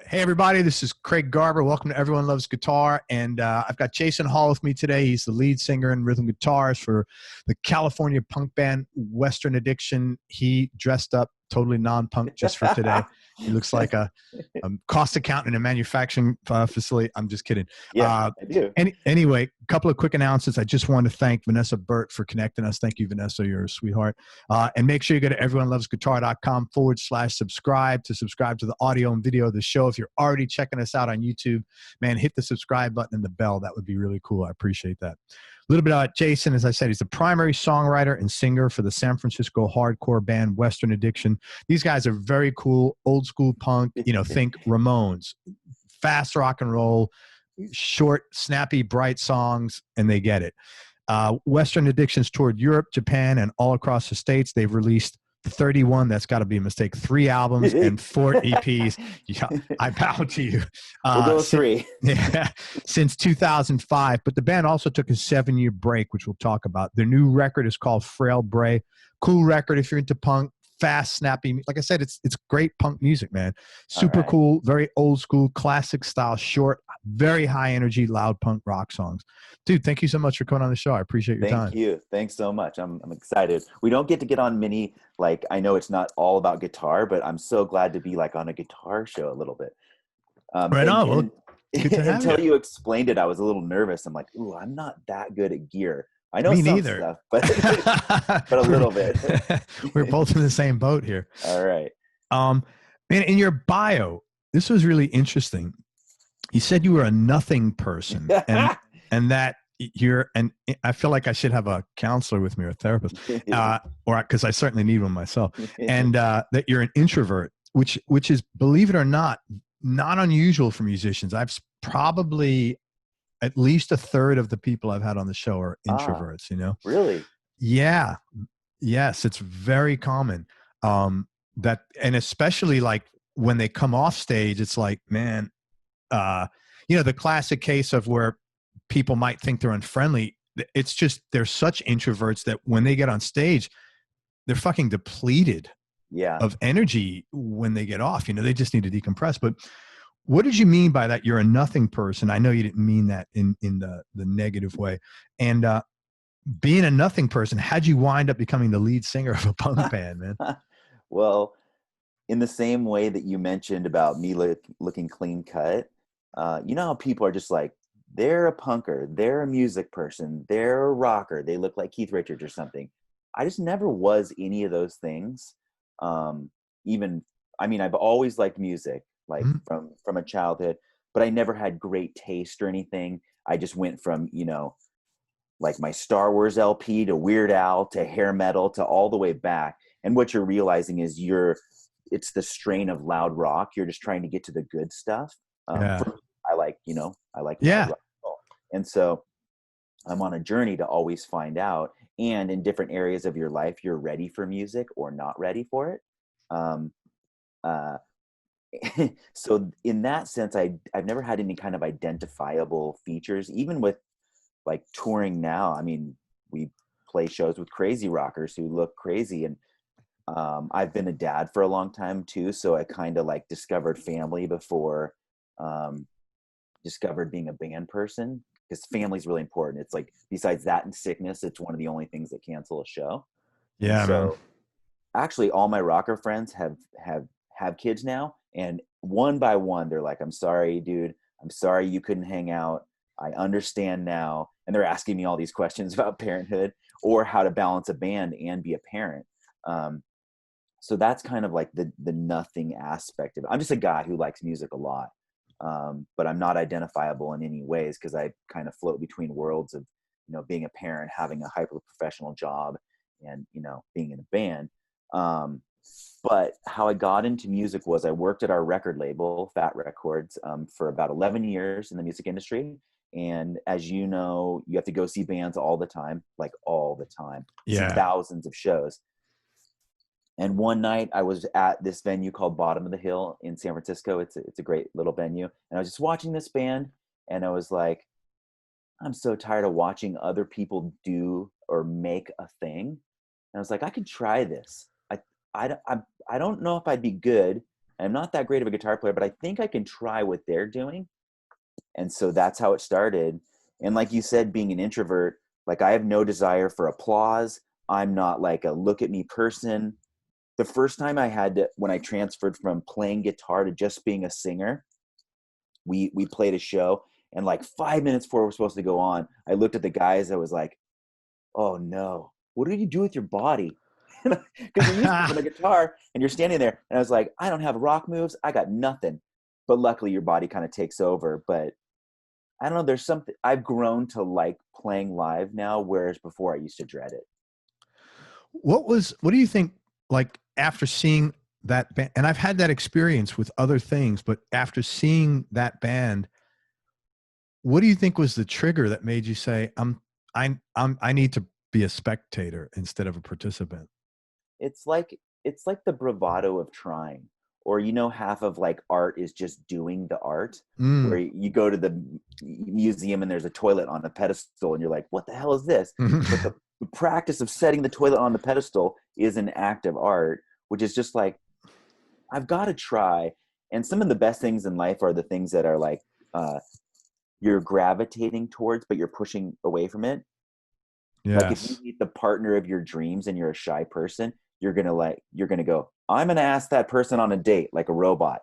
Hey, everybody, this is Craig Garber. Welcome to Everyone Loves Guitar. And I've got Jason Hall with me today. He's the lead singer and rhythm guitarist for the California punk band Western Addiction. He dressed up totally non-punk just for today. He looks like a cost accountant in a manufacturing facility. I'm just kidding. Yeah, I do. Anyway, a couple of quick announcements. I just wanted to thank Vanessa Burt for connecting us. Thank you, Vanessa. You're a sweetheart. And make sure you go to everyonelovesguitar.com/subscribe to subscribe to the audio and video of the show. If you're already checking us out on YouTube, man, hit the subscribe button and the bell. That would be really cool. I appreciate that. A little bit about Jason. As I said, he's the primary songwriter and singer for the San Francisco hardcore band Western Addiction. These guys are very cool, old school punk, think Ramones, fast rock and roll, short, snappy, bright songs, and they get it. Western Addiction's toured Europe, Japan, and all across the States. They've released 31, that's got to be a mistake, 3 albums and 4 EPs. Yeah, I bow to you. We'll go with 3. Yeah, since 2005. But the band also took a 7-year break, which we'll talk about. Their new record is called Frail Bray. Cool record if you're into punk. Fast, snappy. Like I said, it's great punk music, man. Super cool, very old school, classic style, short, very high energy, loud punk rock songs. Dude, thank you so much for coming on the show. I appreciate your time. Thank you. Thanks so much. I'm excited. We don't get on many, I know it's not all about guitar, but I'm so glad to be on a guitar show a little bit. Right on. Well, until you explained it, I was a little nervous. I'm like, ooh, I'm not that good at gear. I know Me some neither. stuff, but a little bit. We're both in the same boat here. All right. Man, in your bio, this was really interesting. You said you were a nothing person, and that and I feel like I should have a counselor with me or a therapist, or because I certainly need one myself. And that you're an introvert, which is, believe it or not unusual for musicians. I've probably at least a third of the people I've had on the show are introverts, Really? Yeah. Yes. It's very common. And especially when they come off stage, it's like, man, the classic case of where people might think they're unfriendly. It's just, they're such introverts that when they get on stage, they're fucking depleted of energy when they get off, they just need to decompress. But what did you mean by that? You're a nothing person. I know you didn't mean that in the negative way. And being a nothing person, how'd you wind up becoming the lead singer of a punk band, man? Well, in the same way that you mentioned about me looking clean cut, you know how people are just like, they're a punker, they're a music person, they're a rocker, they look like Keith Richards or something. I just never was any of those things. I've always liked music. From a childhood, but I never had great taste or anything. I just went from, my Star Wars LP to Weird Al to hair metal to all the way back. And what you're realizing is it's the strain of loud rock. You're just trying to get to the good stuff. I like loud rock. And so I'm on a journey to always find out. And in different areas of your life, you're ready for music or not ready for it. So in that sense, I've never had any kind of identifiable features, even with touring now. I mean, we play shows with crazy rockers who look crazy. And I've been a dad for a long time too. So I kind of discovered family before discovered being a band person, because family's really important. It's besides that and sickness, it's one of the only things that cancel a show. Yeah. So actually all my rocker friends have kids now. And one by one, they're like, I'm sorry, dude. I'm sorry you couldn't hang out. I understand now. And they're asking me all these questions about parenthood or how to balance a band and be a parent. So that's kind of the nothing aspect of it. I'm just a guy who likes music a lot. But I'm not identifiable in any ways because I kind of float between worlds of, being a parent, having a hyper professional job and, being in a band. But how I got into music was I worked at our record label, Fat Records, for about 11 years in the music industry. And as you know, you have to go see bands all the time, see thousands of shows. And one night I was at this venue called Bottom of the Hill in San Francisco. It's a great little venue. And I was just watching this band and I was like, I'm so tired of watching other people do or make a thing. And I was like, I could try this. I don't know if I'd be good, I'm not that great of a guitar player, but I think I can try what they're doing. And so that's how it started. And like you said, being an introvert, like I have no desire for applause. I'm not like a look at me person. The first time I had to, when I transferred from playing guitar to just being a singer, we played a show, and like 5 minutes before we're supposed to go on, I looked at the guys. I was like, oh no, what do you do with your body? Because you're used to playing a guitar and you're standing there. And I was like, I don't have rock moves. I got nothing. But luckily your body kind of takes over. But I don't know, there's something, I've grown to like playing live now, whereas before I used to dread it. What do you think, like after seeing that band, and I've had that experience with other things, but after seeing that band, what do you think was the trigger that made you say, I need to be a spectator instead of a participant? It's like the bravado of trying, or half of like art is just doing the art, where Mm. you go to the museum and there's a toilet on a pedestal and you're like, what the hell is this? But the practice of setting the toilet on the pedestal is an act of art, which is just like, I've got to try. And some of the best things in life are the things that are like, you're gravitating towards but you're pushing away from it. Like if you Yes. meet the partner of your dreams and you're a shy person, you're gonna go, I'm gonna ask that person on a date like a robot.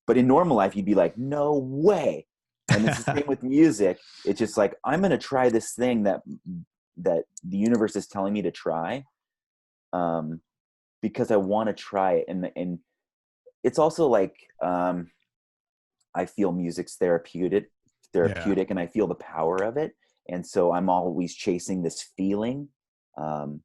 But in normal life, you'd be like, no way. And it's the same with music. It's just like, I'm gonna try this thing that the universe is telling me to try, because I want to try it. And it's also like, I feel music's Yeah. therapeutic, and I feel the power of it. And so I'm always chasing this feeling, um,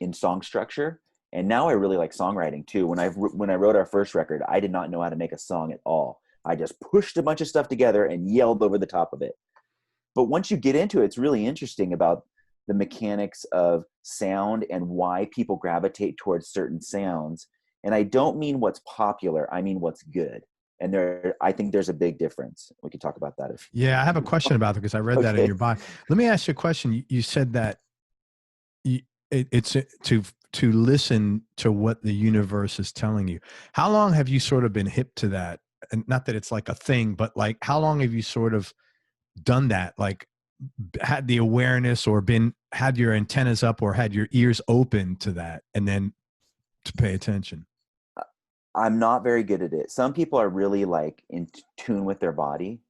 in song structure. And now I really like songwriting too. When I wrote our first record, I did not know how to make a song at all. I just pushed a bunch of stuff together and yelled over the top of it. But once you get into it, it's really interesting about the mechanics of sound and why people gravitate towards certain sounds. And I don't mean what's popular, I mean what's good. And I think there's a big difference. We could talk about that if Yeah. I have a question about it because I read that in okay. your bio. Let me ask you a question. You said that you, it's to listen to what the universe is telling you. How long have you sort of been hip to that? And not that it's like a thing, but like how long have you sort of done that? Like had the awareness or had your antennas up or had your ears open to that and then to pay attention? I'm not very good at it. Some people are really like in tune with their body.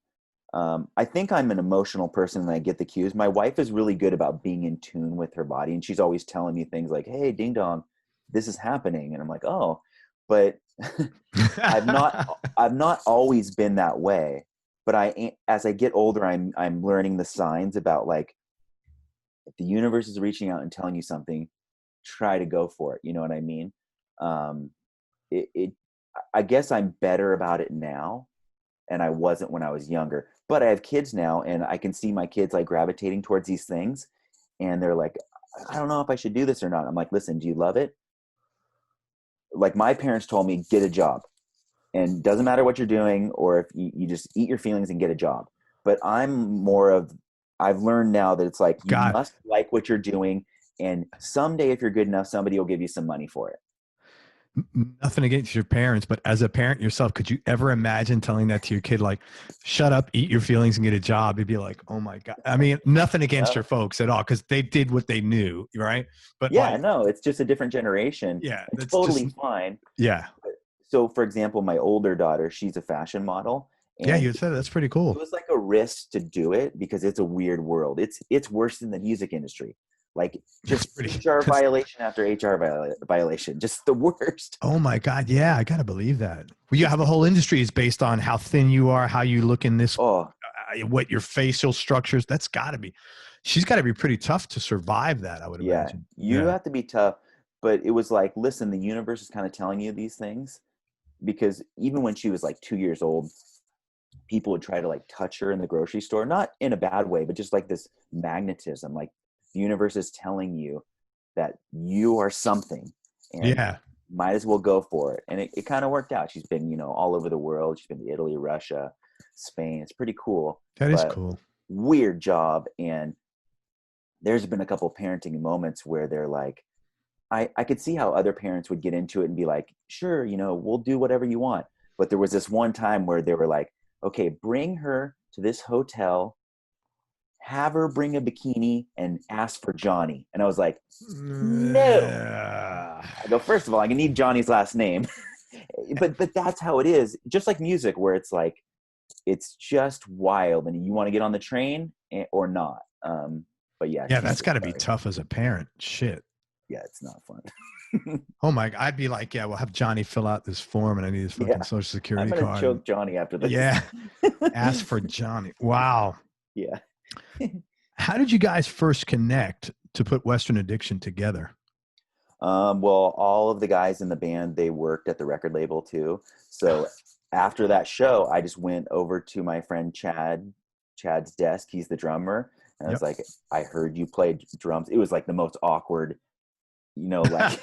I think I'm an emotional person and I get the cues. My wife is really good about being in tune with her body, and she's always telling me things like, "Hey, ding dong, this is happening," and I'm like, "Oh," but I've not I've not always been that way. But as I get older, I'm learning the signs about like, if the universe is reaching out and telling you something, try to go for it. You know what I mean? Um, it I guess I'm better about it now, and I wasn't when I was younger. But I have kids now, and I can see my kids like gravitating towards these things, and they're like, I don't know if I should do this or not. I'm like, listen, do you love it? Like my parents told me, get a job, and doesn't matter what you're doing, or if you just eat your feelings and get a job. But I've learned now that it's like, you God, must like what you're doing, and someday if you're good enough, somebody will give you some money for it. nothing against your parents, but as a parent yourself, could you ever imagine telling that to your kid, like, shut up, eat your feelings and get a job? You'd be like, oh my God. I mean, nothing against your No. folks at all, because they did what they knew, right? But Yeah, like, no, it's just a different generation, yeah, and that's just, totally fine. yeah. So for example, my older daughter, she's a fashion model, Yeah, and you said that's pretty it cool. was like a risk to do it because it's a weird world. It's worse than the music industry. Like It's just pretty, HR that's, violation after HR violation, just the worst. oh my God. Yeah, I got to believe that. Well, you It's have a whole because industry is based on how thin you are, how you look in this, oh what your facial structures, that's got to be, she's got to be pretty tough to survive that, I would yeah, imagine. you Yeah. have to be tough. But it was like, listen, the universe is kind of telling you these things, because even when she was like 2 years old, people would try to like touch her in the grocery store, not in a bad way, but just like this magnetism. Like the universe is telling you that you are something, and Yeah. might as well go for it. And it kind of worked out. She's been, all over the world. She's been to Italy, Russia, Spain. It's pretty cool, That is but cool. weird job. And there's been a couple parenting moments where they're like, I could see how other parents would get into it and be like, sure, we'll do whatever you want. But there was this one time where they were like, okay, bring her to this hotel, have her bring a bikini and ask for Johnny. And I was like, no. I go, first of all, I need Johnny's last name. but that's how it is. Just like music, where it's like, it's just wild and you want to get on the train or not. But yeah. Yeah, that's got to be tough as a parent. Shit. Yeah, it's not fun. Oh my, I'd be like, yeah, we'll have Johnny fill out this form and I need his fucking social security I'm gonna card. choke Johnny after this. Yeah. Ask for Johnny. Wow. Yeah. How did you guys first connect to put Western Addiction together? Well, all of the guys in the band, they worked at the record label too. So after that show, I just went over to my friend Chad's desk. He's the drummer. And I was like, I heard you play drums. It was like the most awkward, like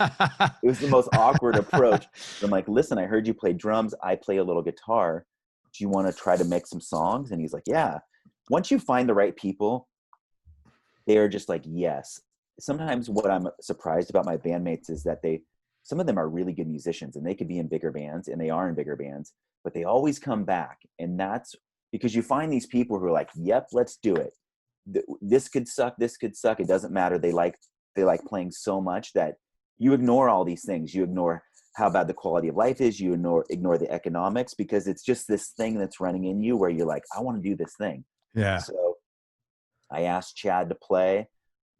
it was the most awkward approach. I'm like, listen, I heard you play drums. I play a little guitar. Do you want to try to make some songs? And he's like, yeah. Once you find the right people, they are just like, yes. Sometimes what I'm surprised about my bandmates is that some of them are really good musicians and they could be in bigger bands, and they are in bigger bands, but they always come back. And that's because you find these people who are like, yep, let's do it. This could suck. This could suck. It doesn't matter. They like playing so much that you ignore all these things. You ignore how bad the quality of life is. You ignore the economics, because it's just this thing that's running in you where you're like, I want to do this thing. Yeah. So I asked Chad to play.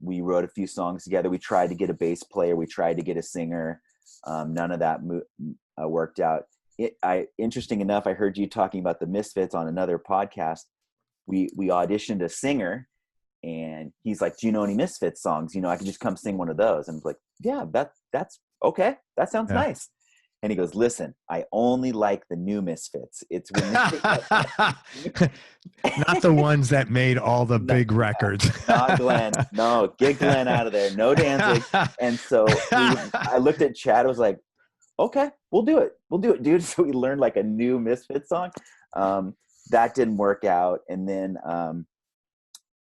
We wrote a few songs together. We tried to get a bass player. We tried to get a singer. None of that worked out. Interesting enough, I heard you talking about the Misfits on another podcast. We auditioned a singer, and he's like, do you know any Misfits songs? I could just come sing one of those. And I'm like, yeah, that's okay. That sounds nice. And he goes, listen, I only like the new Misfits. It's when not the ones that made all the big records. Not Glenn. No, get Glenn out of there. No Danzig. And so I looked at Chad. I was like, okay, we'll do it. We'll do it, dude. So we learned like a new Misfits song. That didn't work out. And then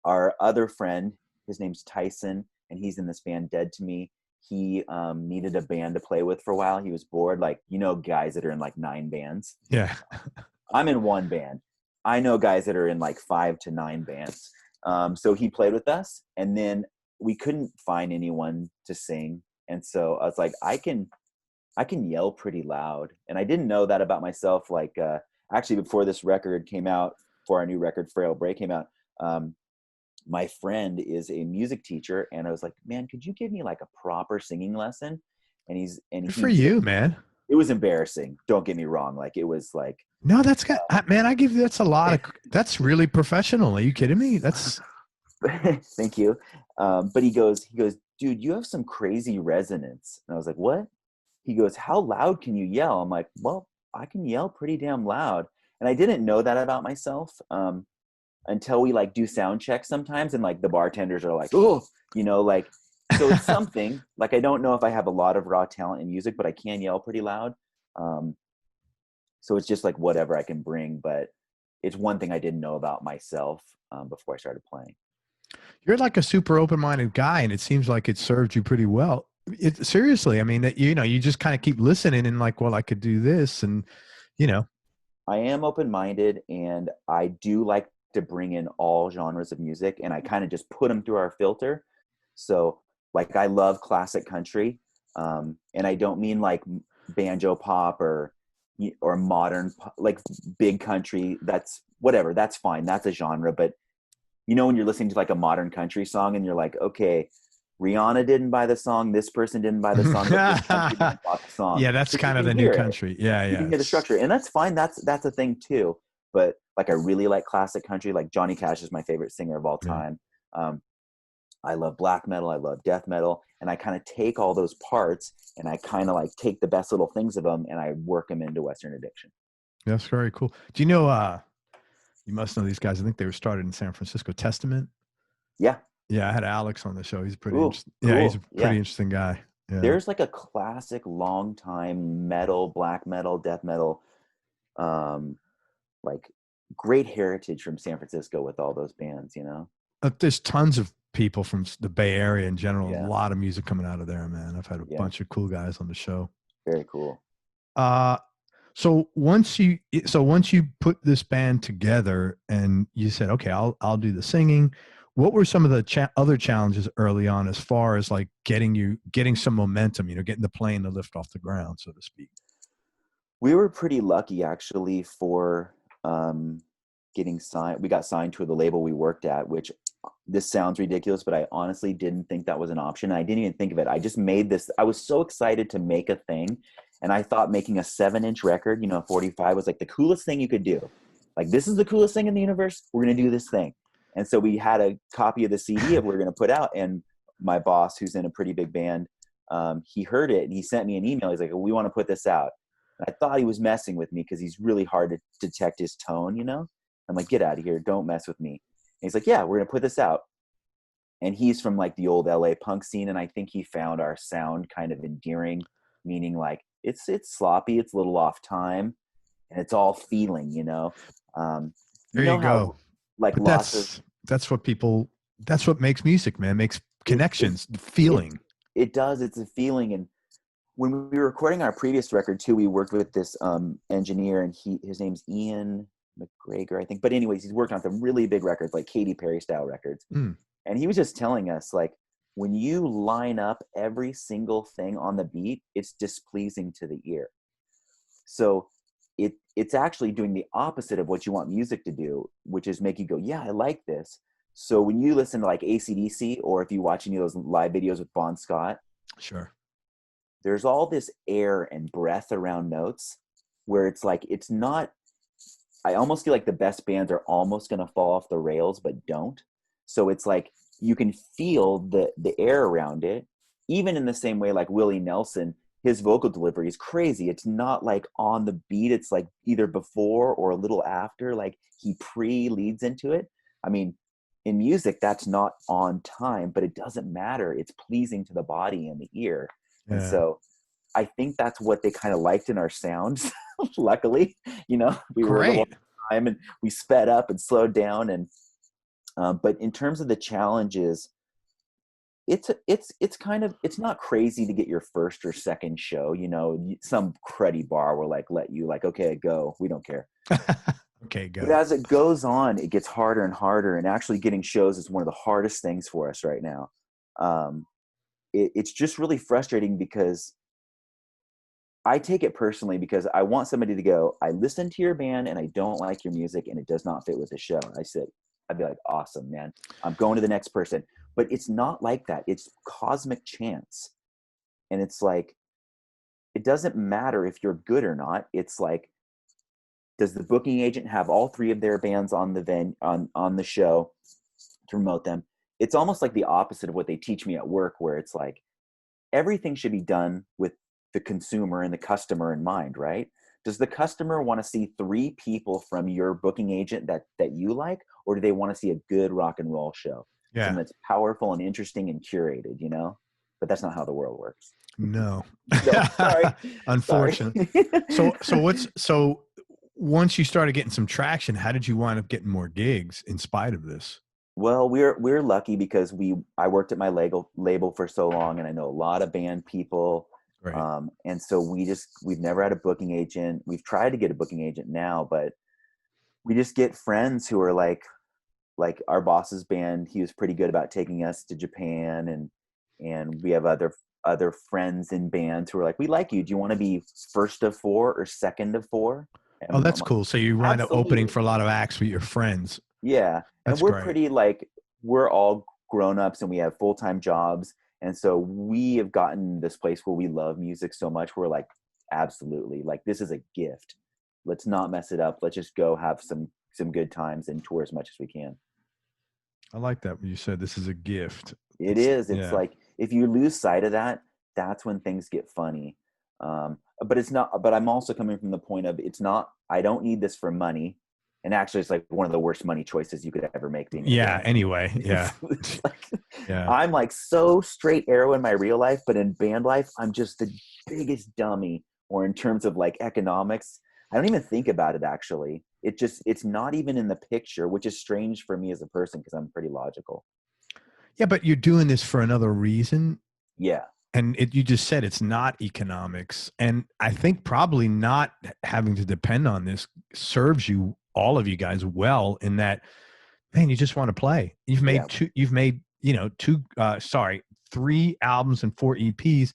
our other friend, his name's Tyson, and he's in this band Dead to Me. He needed a band to play with for a while. He was bored. Like, guys that are in like 9 bands. Yeah. I'm in 1 band. I know guys that are in like 5 to 9 bands. So he played with us, and then we couldn't find anyone to sing. And so I was like, I can yell pretty loud. And I didn't know that about myself. Like, actually before this record came out, before our new record, Frail Bray, came out, my friend is a music teacher, and I was like, man, could you give me like a proper singing lesson? And Good for you, man. It was embarrassing. Don't get me wrong. Like, it was like, no, that's good. Man, that's really professional. Are you kidding me? That's thank you. But he goes, dude, you have some crazy resonance. And I was like, what? He goes, how loud can you yell? I'm like, well, I can yell pretty damn loud. And I didn't know that about myself. Until we like do sound checks sometimes, and like the bartenders are like, oh, like, so it's something. Like, I don't know if I have a lot of raw talent in music, but I can yell pretty loud. So it's just like whatever I can bring, but it's one thing I didn't know about myself before I started playing. You're like a super open-minded guy, and it seems like it served you pretty well. Seriously, I mean, you just kind of keep listening and like, well, I could do this, and I am open-minded, and I do like to bring in all genres of music, and I kind of just put them through our filter. So like, I love classic country, and I don't mean like banjo pop or modern, like big country. That's whatever, that's fine, that's a genre. But when you're listening to like a modern country song and you're like, okay, Rihanna didn't buy the song, this person didn't buy the song, but this country didn't buy the song. Yeah, that's kind of the new country. Yeah, you can hear the structure, and that's fine. That's a thing too. But like, I really like classic country. Like, Johnny Cash is my favorite singer of all time. I love black metal. I love death metal. And I kind of take all those parts, and I kind of like take the best little things of them, and I work them into Western Addiction. That's very cool. Do you know, you must know these guys. I think they were started in San Francisco. Testament. Yeah. Yeah. I had Alex on the show. He's pretty interesting. Cool. Yeah. He's a pretty interesting guy. Yeah. There's like a classic long time metal, black metal, death metal, like great heritage from San Francisco with all those bands, There's tons of people from the Bay Area in general. Yeah. A lot of music coming out of there, man. I've had a bunch of cool guys on the show. Very cool. once you put this band together and you said, okay, I'll do the singing. What were some of the other challenges early on, as far as like getting some momentum, getting the plane to lift off the ground, so to speak? We were pretty lucky actually for getting signed. We got signed to the label we worked at, which this sounds ridiculous, but I honestly didn't think that was an option. I didn't even think of it. I just made this. I was so excited to make a thing. And I thought making a 7-inch record, 45 was like the coolest thing you could do. Like, this is the coolest thing in the universe. We're going to do this thing. And so we had a copy of the CD that we were going to put out. And my boss, who's in a pretty big band, he heard it and he sent me an email. He's like, we want to put this out. And I thought he was messing with me because he's really hard to detect his tone, I'm like, get out of here. Don't mess with me. And he's like, yeah, we're going to put this out. And he's from like the old LA punk scene. And I think he found our sound kind of endearing, meaning like it's sloppy, it's a little off time, and it's all feeling, There you go. Like, but that's what makes music, man. Makes connections, feeling. It does. It's a feeling. And when we were recording our previous record too, we worked with this engineer, and his name's Ian McGregor, I think. But anyways, he's working on some really big records, like Katy Perry style records. And he was just telling us, like, when you line up every single thing on the beat, it's displeasing to the ear. So it's actually doing the opposite of what you want music to do, which is make you go, yeah, I like this. So when you listen to like AC/DC, or if you watch any of those live videos with Bon Scott, sure, there's all this air and breath around notes where it's like, it's not, I almost feel like the best bands are almost going to fall off the rails, but don't. So it's like, you can feel the air around it, even in the same way like Willie Nelson, his vocal delivery is crazy. It's not like on the beat. It's like either before or a little after, like he pre-leads into it. I mean, in music, that's not on time, but it doesn't matter. It's pleasing to the body and the ear. Yeah. And so I think that's what they kind of liked in our sounds. Luckily, we were a little time and we sped up and slowed down. And but in terms of the challenges, it's kind of, it's not crazy to get your first or second show. Some cruddy bar will like let you like, okay, go. We don't care. Okay, go. But as it goes on, it gets harder and harder. And actually getting shows is one of the hardest things for us right now. It's just really frustrating because I take it personally, because I want somebody to go, I listened to your band and I don't like your music and it does not fit with the show. I'd be like, awesome, man. I'm going to the next person. But it's not like that. It's cosmic chance. And it's like, it doesn't matter if you're good or not. It's like, does the booking agent have all 3 of their bands on the show to promote them? It's almost like the opposite of what they teach me at work, where it's like, everything should be done with the consumer and the customer in mind, right? Does the customer want to see 3 people from your booking agent that you like, or do they want to see a good rock and roll show? Yeah. Something that's powerful and interesting and curated, But that's not how the world works. No. So, sorry. Unfortunately. So once you started getting some traction, how did you wind up getting more gigs in spite of this? Well, we're lucky because I worked at my label for so long, and I know a lot of band people. Right. And so we've never had a booking agent. We've tried to get a booking agent now, but we just get friends who are like our boss's band. He was pretty good about taking us to Japan, and we have other friends in bands who are like, we like you. Do you want to be first of 4 or second of 4? And that's cool. So you wind up opening for a lot of acts with your friends. Yeah. That's and we're great. Pretty like, we're all grown-ups and we have full-time jobs. And so we have gotten this place where we love music so much. We're like, absolutely, like, this is a gift. Let's not mess it up. Let's just go have some good times and tour as much as we can. I like that when you said this is a gift. It's like, if you lose sight of that, that's when things get funny. But it's not, but I'm also coming from the point of, it's not, I don't need this for money. And actually, it's like one of the worst money choices you could ever make. Anyway. Yeah. I'm like so straight arrow in my real life, but in band life, I'm just the biggest dummy. Or in terms of like economics, I don't even think about it actually. It's not even in the picture, which is strange for me as a person because I'm pretty logical. Yeah, but you're doing this for another reason. Yeah. And you just said it's not economics. And I think probably not having to depend on this serves you, all of you guys, well, in that, man, you just want to play. Yeah. You've made, three albums and four EPs.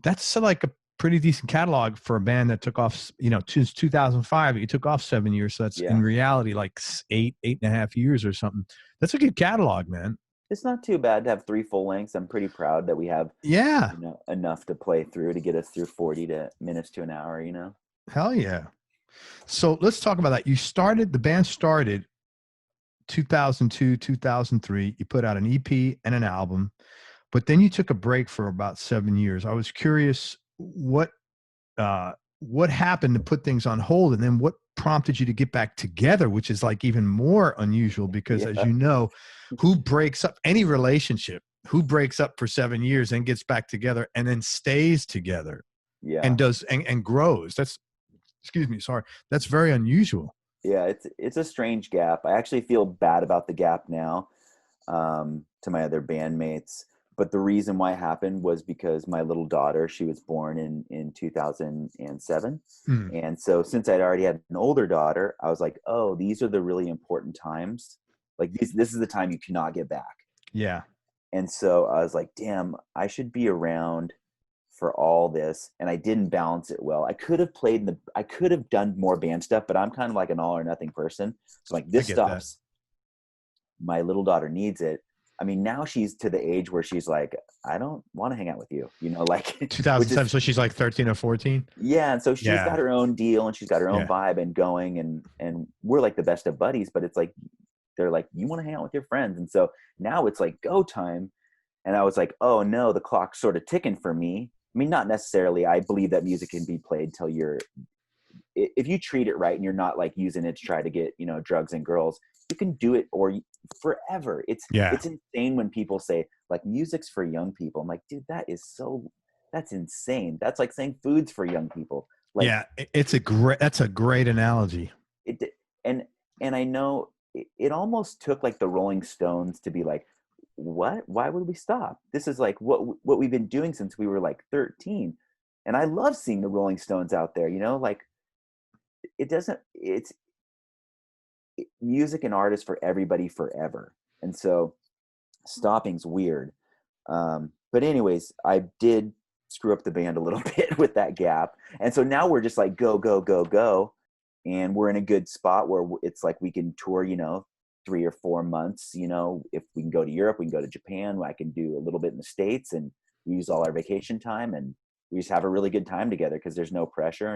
That's like a pretty decent catalog for a band that took off, since 2005. You took off 7 years. So that's in Yeah. reality like 8.5 years or something. That's a good catalog, man. It's not too bad to have 3 full lengths. I'm pretty proud that we have, Yeah. enough to play through to get us through 40 minutes to an hour, Hell yeah. So let's talk about that. The band started 2002, 2003. You put out an EP and an album, but then you took a break for about 7 years. I was curious what happened to put things on hold, and then what prompted you to get back together, which is like even more unusual because, as Yeah. you know, who breaks up any relationship, who breaks up for 7 years and gets back together and then stays together and Yeah. does and grows? That's, excuse me, sorry. That's very unusual. Yeah, it's a strange gap. I actually feel bad about the gap now, to my other bandmates. But the reason why it happened was because my little daughter, she was born in 2007. Hmm. And so since I'd already had an older daughter, I was like, oh, these are the really important times. Like this is the time you cannot get back. Yeah. And so I was like, damn, I should be around for all this. And I didn't balance it well. I could have done more band stuff, but I'm kind of like an all or nothing person. So like, I this get that. stops. My little daughter needs it. I mean, now she's to the age where she's like, I don't want to hang out with you, like, which 2007. is, So she's like 13 or 14. yeah. And so she's got Yeah. her own deal and she's got her own Yeah. vibe and going, and we're like the best of buddies, but it's like, they're like, you want to hang out with your friends. And so now it's like go time. And I was like, oh no, the clock's sort of ticking for me. I mean, not necessarily. I believe that music can be played till if you treat it right and you're not like using it to try to get, drugs and girls, you can do it forever. Yeah. It's insane when people say like music's for young people. I'm like, dude, that's insane. That's like saying food's for young people. Like, Yeah. That's a great analogy. it, and, and I know it almost took like the Rolling Stones to be like, what? Why would we stop? This is like what we've been doing since we were like 13. And I love seeing the Rolling Stones out there, like it doesn't, music and art is for everybody forever. And so stopping's weird. But anyways, I did screw up the band a little bit with that gap. And so now we're just like, go, go, go, go. And we're in a good spot where it's like we can tour, 3 or 4 months. If we can go to Europe, we can go to Japan. I can do a little bit in the States, and we use all our vacation time, and we just have a really good time together because there's no pressure.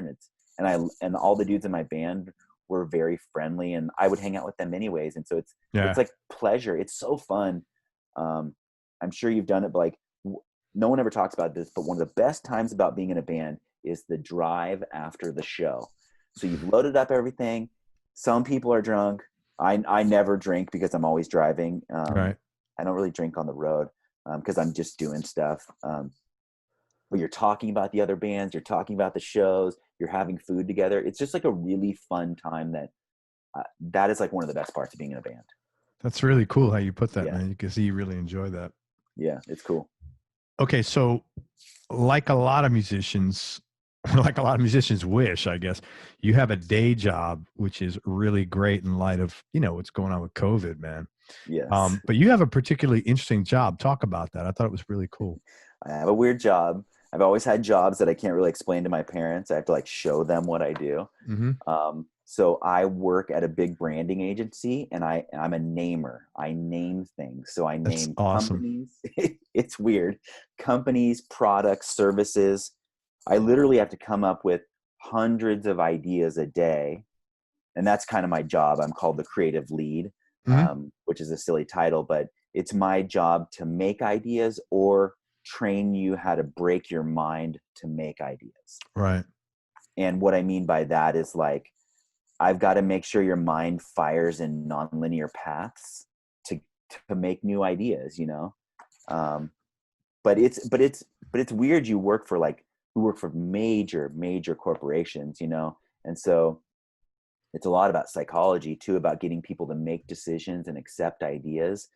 And all the dudes in my band were very friendly, and I would hang out with them anyways. And so it's like pleasure. It's so fun. I'm sure you've done it, but like no one ever talks about this, but one of the best times about being in a band is the drive after the show. So you've loaded up everything. Some people are drunk. I never drink because I'm always driving. Right. I don't really drink on the road because I'm just doing stuff. But you're talking about the other bands, you're talking about the shows, you're having food together. It's just like a really fun time that is like one of the best parts of being in a band. That's really cool how you put that, Yeah. man. You can see you really enjoy that. Yeah, it's cool. Okay, so like a lot of musicians, like a lot of musicians wish, I guess, you have a day job, which is really great in light of, what's going on with COVID, man. Yes. But you have a particularly interesting job. Talk about that. I thought it was really cool. I have a weird job. I've always had jobs that I can't really explain to my parents. I have to like show them what I do. Mm-hmm. So I work at a big branding agency, and I'm a namer. I name things. So I That's name awesome. companies. It's weird. Companies, products, services. I literally have to come up with hundreds of ideas a day. And that's kind of my job. I'm called the creative lead, Mm-hmm. which is a silly title, but it's my job to make ideas or train you how to break your mind to make ideas. Right. And what I mean by that is like, I've got to make sure your mind fires in nonlinear paths to make new ideas, but it's weird. You work for major corporations, and so it's a lot about psychology too, about getting people to make decisions and accept ideas.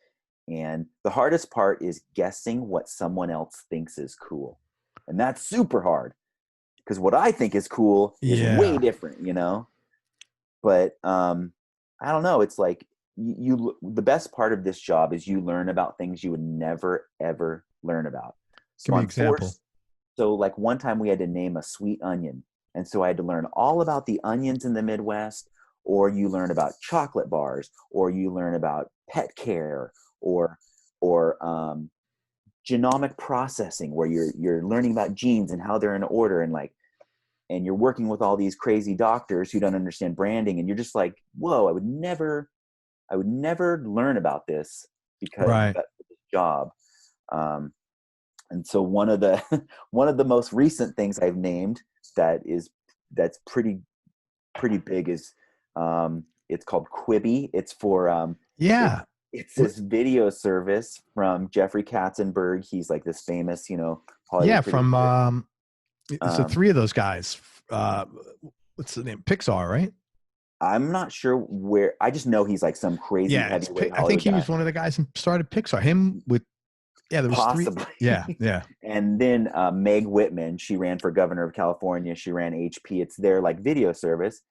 And the hardest part is guessing what someone else thinks is cool. And that's super hard because what I think is cool is way Yeah. different, you know? But I don't know. It's like the best part of this job is you learn about things you would never, ever learn about. Give So me an I'm example. forced. So like one time we had to name a sweet onion. And so I had to learn all about the onions in the Midwest, or you learn about chocolate bars, or you learn about pet care, or genomic processing, where you're learning about genes and how they're in order, and like, and you're working with all these crazy doctors who don't understand branding, and you're just like, whoa, I would never learn about this because Right. that's this job. Um, and so one of the one of the most recent things I've named that's pretty big is it's called Quibi. It's for Yeah. it's this video service from Jeffrey Katzenberg. He's like this famous, Yeah. Hollywood From producer. it's the Um, three of those guys. Uh, what's the name? Pixar, right? I'm not sure where. I just know he's like some crazy Yeah. heavyweight I think Hollywood he guy, was one of the guys who started Pixar. Him with there was three. possibly. Yeah. Yeah. And then Meg Whitman, she ran for governor of California. She ran HP. It's their like video service.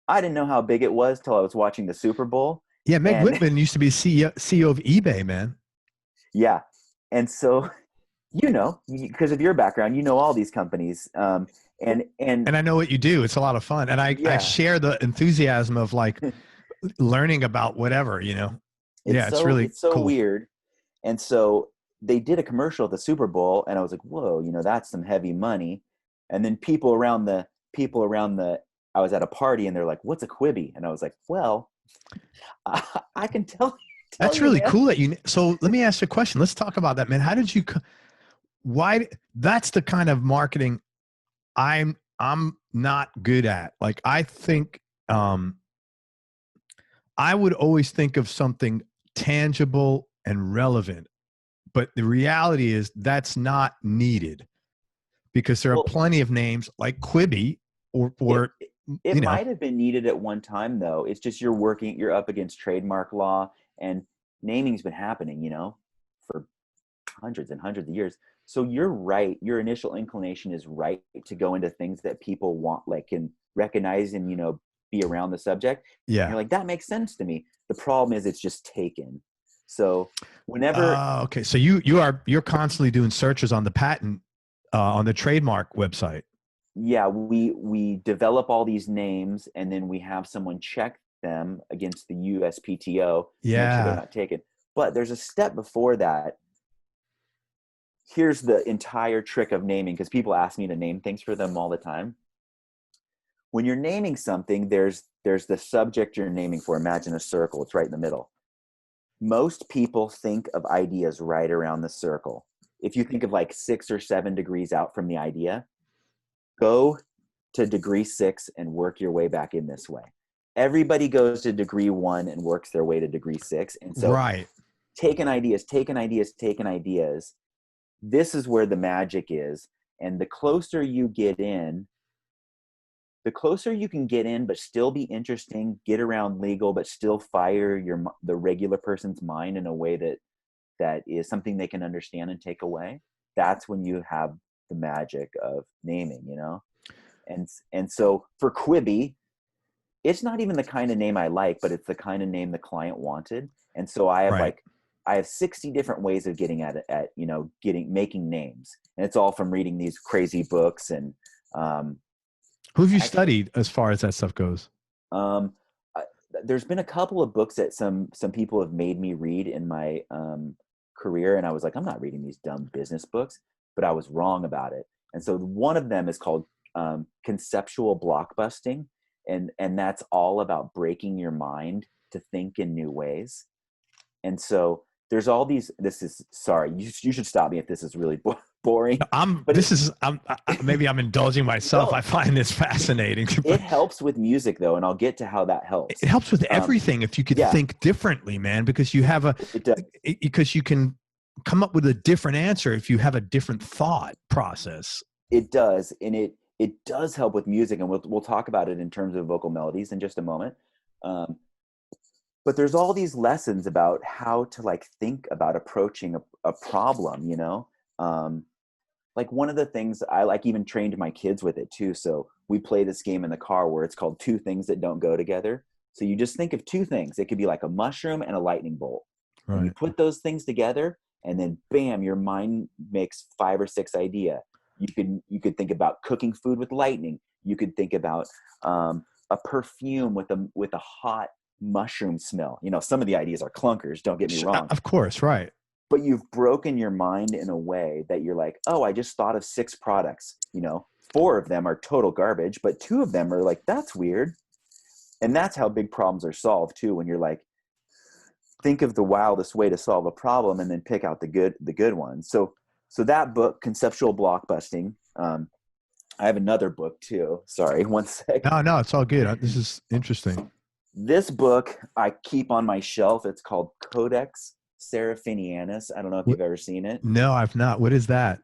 I didn't know how big it was till I was watching the Super Bowl. Yeah. Meg And Whitman used to be CEO of eBay, man. yeah, and so because of your background, all these companies. And And I know what you do. It's a lot of fun. And I yeah, share the enthusiasm of like learning about whatever, Yeah, it's really it's so cool. weird. And so they did a commercial at the Super Bowl, and I was like, whoa, that's some heavy money. And then people around the I was at a party, and they're like, what's a Quibi? And I was like, well, I can tell That's you, really man. cool that so let me ask you a question. Let's talk about that, man. How did you, why, that's the kind of marketing I'm not good at. Like, I think, I would always think of something tangible and relevant, but the reality is that's not needed because there are Well, plenty of names like Quibi or, it or, it you know, might have been needed at one time, though. It's just you're up against trademark law, and naming's been happening, for hundreds and hundreds of years. So you're right. Your initial inclination is right to go into things that people want, like, can recognize and, be around the subject. And yeah. you're like, that makes sense to me. The problem is it's just taken. So whenever, Okay. So you're constantly doing searches on the patent, on the trademark website. yeah, we develop all these names, and then we have someone check them against the USPTO to make sure they're Yeah. not taken. But there's a step before that. Here's the entire trick of naming, because people ask me to name things for them all the time. When you're naming something, there's the subject you're naming for. Imagine a circle, it's right in the middle. Most people think of ideas right around the circle. If you think of like 6 or 7 degrees out from the idea, go to degree 6 and work your way back in this way. Everybody goes to degree 1 and works their way to degree 6. And so Right. taking ideas. This is where the magic is. And the closer you get in, the closer you can get in, but still be interesting, get around legal, but still fire the regular person's mind in a way that is something they can understand and take away. That's when you have the magic of naming. And so for Quibi, it's not even the kind of name I like, but it's the kind of name the client wanted. And so Right. I have 60 different ways of getting at it, making names. And it's all from reading these crazy books. And Who have you actually, studied as far as that stuff goes? um, there's been a couple of books that some people have made me read in my career, and I was like, I'm not reading these dumb business books, but I was wrong about it. And so one of them is called Conceptual Blockbusting, and that's all about breaking your mind to think in new ways. And so there's all these. This is sorry, you should stop me if this is really boring, but Maybe I'm indulging myself. no, I find this fascinating, it but helps with music though, and I'll get to how that it helps. helps with everything if you could Yeah, think differently, man, because it does. because you can come up with a different answer if you have a different thought process. It does, and it does help with music, and we'll talk about it in terms of vocal melodies in just a moment. Um, but there's all these lessons about how to like think about approaching a problem, like one of the things I like even trained my kids with it too. So we play this game in the car where it's called Two Things That Don't Go Together. So you just think of two things. It could be like a mushroom and a lightning bolt. And you Right. put those things together and then bam, your mind makes 5 or 6 idea. You could think about cooking food with lightning. You could think about a perfume with a hot mushroom smell. Some of the ideas are clunkers, don't get me wrong. Of course, right. But you've broken your mind in a way that you're like, oh, I just thought of 6 products. 4 of them are total garbage, but 2 of them are like, that's weird. And that's how big problems are solved too. When you're like, think of the wildest way to solve a problem and then pick out the good ones. So that book, Conceptual Blockbusting. I have another book too. Sorry, one sec. No, it's all good. This is interesting. This book I keep on my shelf. It's called Codex Seraphinianus. I don't know if you've ever seen it. No, I've not. What is that?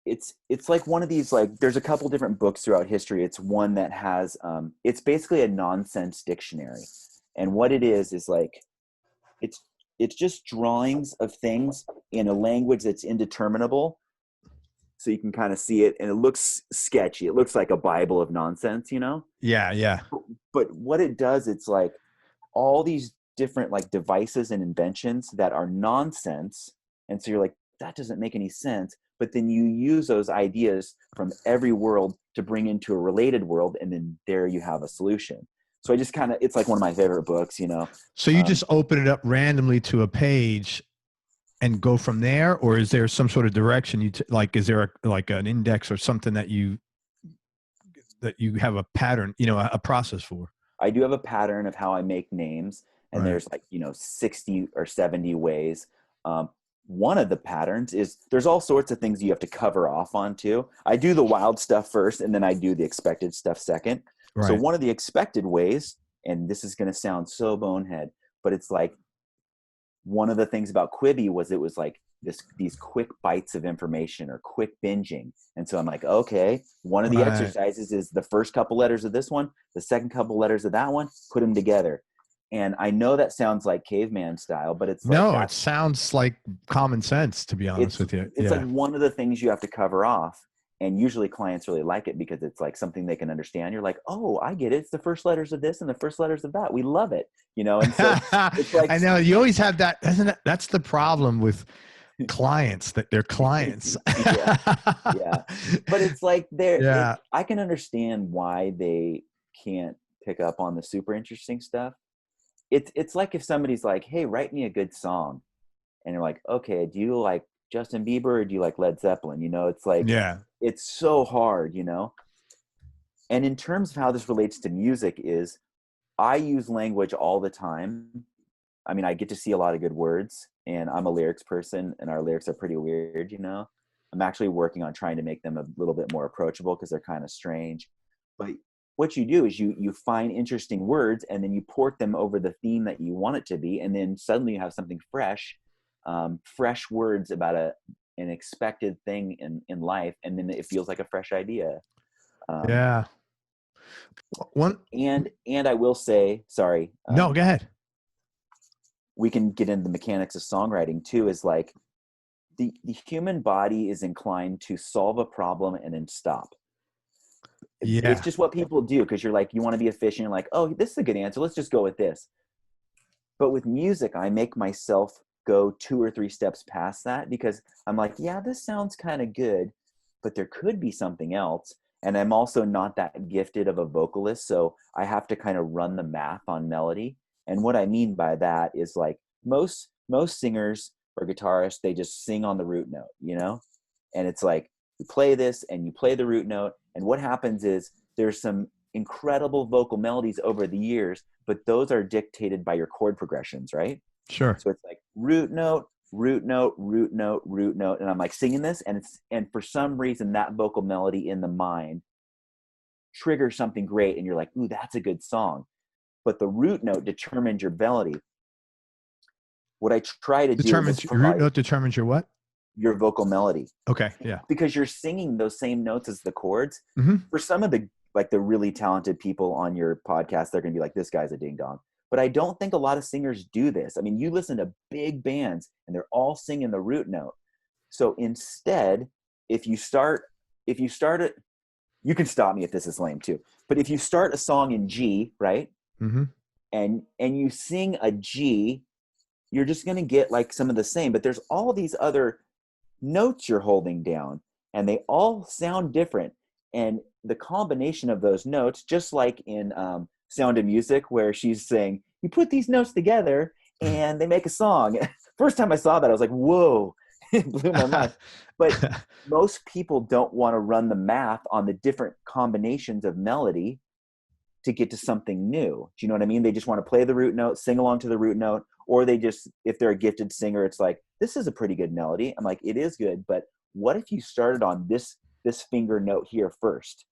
It's like one of these, like, there's a couple different books throughout history. It's one that has it's basically a nonsense dictionary. And what it is like it's just drawings of things in a language that's indeterminable. So you can kind of see it, and it looks sketchy. It looks like a Bible of nonsense, Yeah. But what it does, it's like all these different like devices and inventions that are nonsense. And so you're like, that doesn't make any sense. But then you use those ideas from every world to bring into a related world. And then there you have a solution. So I just it's like one of my favorite books, So you just open it up randomly to a page and go from there? Or is there some sort of direction like, is there like an index or something that you have a pattern, a process for? I do have a pattern of how I make names, and Right. there's like, 60 or 70 ways. One of the patterns is there's all sorts of things you have to cover off on too. I do the wild stuff first, and then I do the expected stuff second. Right. So one of the expected ways, and this is going to sound so bonehead, but it's like one of the things about Quibi was it was like these quick bites of information or quick binging. And so I'm like, okay, one of the exercises is the first couple letters of this one, the second couple letters of that one, put them together. And I know that sounds like caveman style, but it's like, no, it sounds like common sense, to be honest with you. It's like one of the things you have to cover off. And usually clients really like it because it's like something they can understand. You're like, oh, I get it. It's the first letters of this and the first letters of that. We love it. And so it's like, I know you always have that, isn't it? That's the problem with clients, that they're clients. yeah. But it's like I can understand why they can't pick up on the super interesting stuff. It's like if somebody's like, hey, write me a good song. And you're like, okay, do you like Justin Bieber or do you like Led Zeppelin? It's like, it's so hard, And in terms of how this relates to music is I use language all the time. I mean, I get to see a lot of good words, and I'm a lyrics person, and our lyrics are pretty weird, I'm actually working on trying to make them a little bit more approachable because they're kind of strange. But what you do is you find interesting words, and then you port them over the theme that you want it to be, and then suddenly you have something fresh, fresh words about an expected thing in life, and then it feels like a fresh idea. And I will say, sorry. No, go ahead. We can get into the mechanics of songwriting too, is like the human body is inclined to solve a problem and then stop. It's just what people do, because you're like, you want to be efficient. You're like, oh, this is a good answer. Let's just go with this. But with music, I make myself go 2 or 3 steps past that, because I'm like, yeah, this sounds kind of good, but there could be something else. And I'm also not that gifted of a vocalist, so I have to kind of run the math on melody. And what I mean by that is like most singers or guitarists, they just sing on the root note, And it's like, you play this and you play the root note, and what happens is there's some incredible vocal melodies over the years, but those are dictated by your chord progressions, right? Sure. So it's like root note, root note, root note, root note, and I'm like singing this, and for some reason that vocal melody in the mind triggers something great, and you're like, ooh, that's a good song. But the root note determines your melody. What I try to do is root note determines your what? Your vocal melody. Okay, yeah. Because you're singing those same notes as the chords. Mm-hmm. For some of the really talented people on your podcast, they're going to be like, this guy's a ding dong. But I don't think a lot of singers do this. I mean, you listen to big bands and they're all singing the root note. So instead, if you start it, you can stop me if this is lame too. But if you start a song in G, right? Mm-hmm. And you sing a G, you're just going to get like some of the same, but there's all these other notes you're holding down and they all sound different. And the combination of those notes, just like in Sound of Music, where she's saying, you put these notes together and they make a song. First time I saw that, I was like, whoa, it blew my mind. But most people don't want to run the math on the different combinations of melody to get to something new. Do you know what I mean? They just want to play the root note, sing along to the root note, or they just, if they're a gifted singer, it's like, this is a pretty good melody. I'm like, it is good, but what if you started on this finger note here first,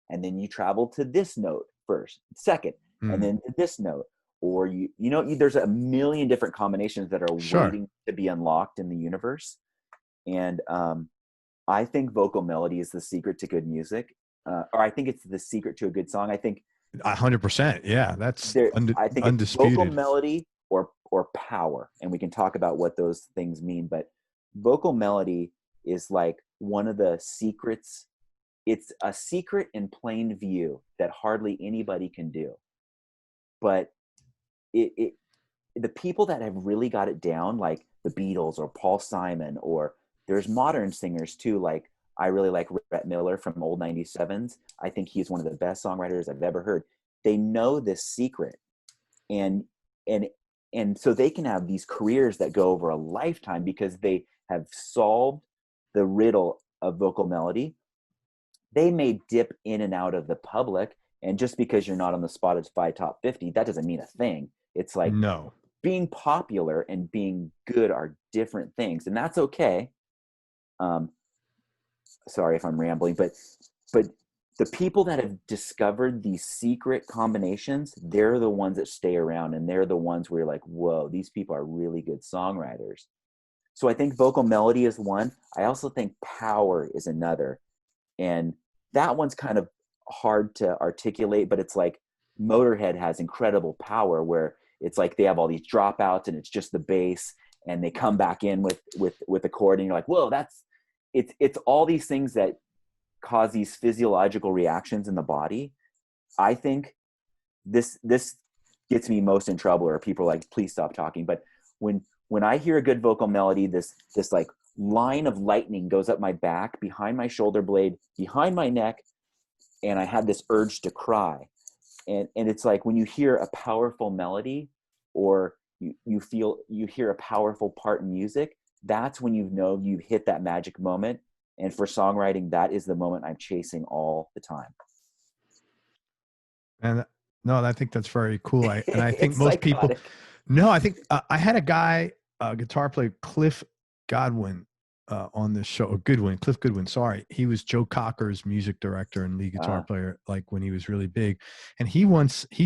and then you travel to this note first, second, and then to this note, or there's a million different combinations that are waiting to be unlocked in the universe. And I think vocal melody is the secret to good music. Or I think it's the secret to a good song. I think 100%. Yeah, that's I think undisputed. It's vocal melody or power, and we can talk about what those things mean. But vocal melody is like one of the secrets. It's a secret in plain view that hardly anybody can do. But the people that have really got it down, like the Beatles or Paul Simon, or there's modern singers too, like I really like Rhett Miller from Old 97s. I think he's one of the best songwriters I've ever heard. They know this secret, and so they can have these careers that go over a lifetime because they have solved the riddle of vocal melody. They may dip in and out of the public, and just because you're not on the Spotify top 50, that doesn't mean a thing. It's like, no, being popular and being good are different things, and that's okay. Sorry if I'm rambling, but the people that have discovered these secret combinations, they're the ones that stay around, and they're the ones where you're like, whoa, these people are really good songwriters. So I think vocal melody is one. I also think power is another. And that one's kind of hard to articulate, but it's like Motorhead has incredible power where it's like they have all these dropouts and it's just the bass, and they come back in with a chord, and you're like, whoa, it's all these things that cause these physiological reactions in the body. I think this gets me most in trouble, or people are like, please stop talking. But when I hear a good vocal melody, this like line of lightning goes up my back, behind my shoulder blade, behind my neck, and I have this urge to cry. And it's like when you hear a powerful melody, or you hear a powerful part in music, that's when you know you've hit that magic moment. And for songwriting, that is the moment I'm chasing all the time. And no, I think that's very cool. I think most psychotic. people. No, I think I had a guy, guitar player, Cliff Godwin, on this show. Cliff Goodwin. Sorry, he was Joe Cocker's music director and lead guitar player, like when he was really big. And he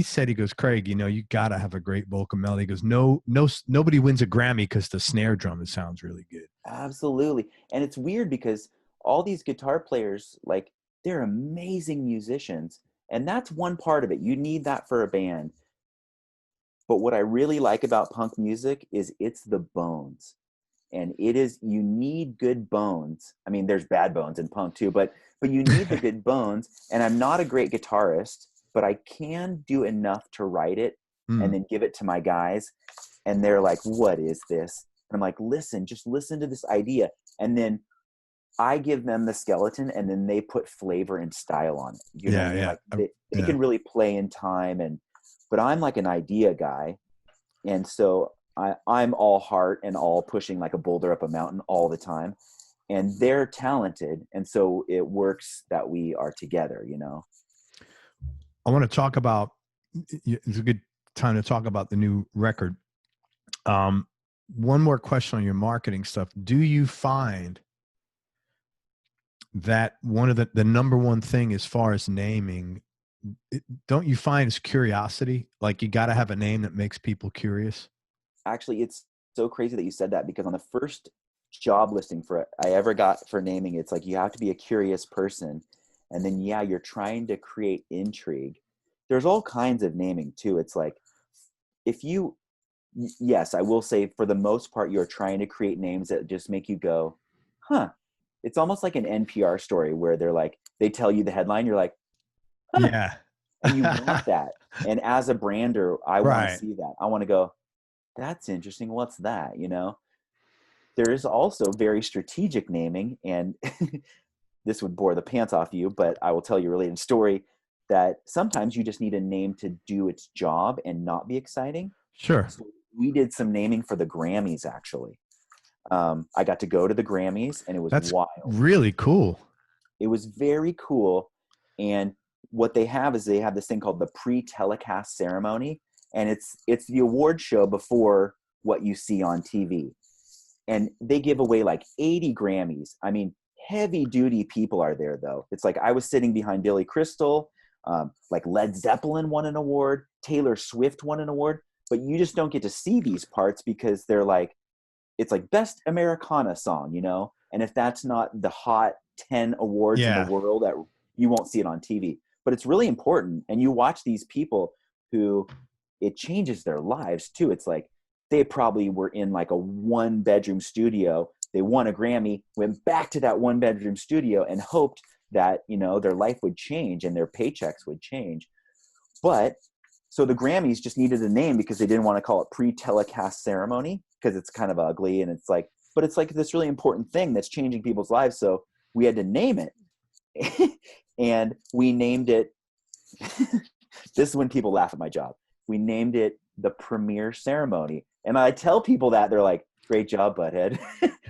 said, he goes, Craig, you gotta have a great vocal melody. He goes, nobody wins a Grammy because the snare drum, it sounds really good. Absolutely. And it's weird because all these guitar players, like, they're amazing musicians, and that's one part of it. You need that for a band. But what I really like about punk music is it's the bones. And you need good bones. I mean, there's bad bones in punk too, but you need the good bones. And I'm not a great guitarist, but I can do enough to write it and then give it to my guys. And they're like, what is this? And I'm like, just listen to this idea. And then I give them the skeleton, and then they put flavor and style on it. You know what I mean? Like they can really play in time. But I'm like an idea guy. And so I'm all heart and all pushing like a boulder up a mountain all the time. And they're talented. And so it works that we are together, I want to talk about, it's a good time to talk about the new record. One more question on your marketing stuff. Do you find that one of the number one thing as far as naming, don't you find is curiosity? Like, you got to have a name that makes people curious? Actually, it's so crazy that you said that, because on the first job listing I ever got for naming, it's like, you have to be a curious person. And then, you're trying to create intrigue. There's all kinds of naming too. It's like, if you, yes, I will say for the most part, you're trying to create names that just make you go, huh. It's almost like an NPR story where they're like, they tell you the headline, you're like, huh. Yeah. And you want that. And as a brander, I want to Right. see that. I want to go, that's interesting. What's that? You know, there is also very strategic naming, and this would bore the pants off you, but I will tell you a related story that sometimes you just need a name to do its job and not be exciting. Sure. So we did some naming for the Grammys, actually. I got to go to the Grammys, and it was That's wild. really cool. It was very cool. And what they have is they have this thing called the pre-telecast ceremony, and it's the award show before what you see on TV. And they give away like 80 Grammys. I mean, heavy duty people are there though. It's like I was sitting behind Billy Crystal, like Led Zeppelin won an award, Taylor Swift won an award, but you just don't get to see these parts because they're like, it's like best Americana song, you know? And if that's not the hot 10 awards in the world, that you won't see it on TV. But it's really important. And you watch these people who it changes their lives too. It's like they probably were in like a 1-bedroom studio. They won a Grammy, went back to that 1-bedroom studio and hoped that, you know, their life would change and their paychecks would change. But so the Grammys just needed a name because they didn't want to call it pre-telecast ceremony because it's kind of ugly. And it's like, but it's like this really important thing that's changing people's lives. So we had to name it. And we named it, this is when people laugh at my job. We named it the premiere ceremony. And I tell people that, they're like, great job, butthead.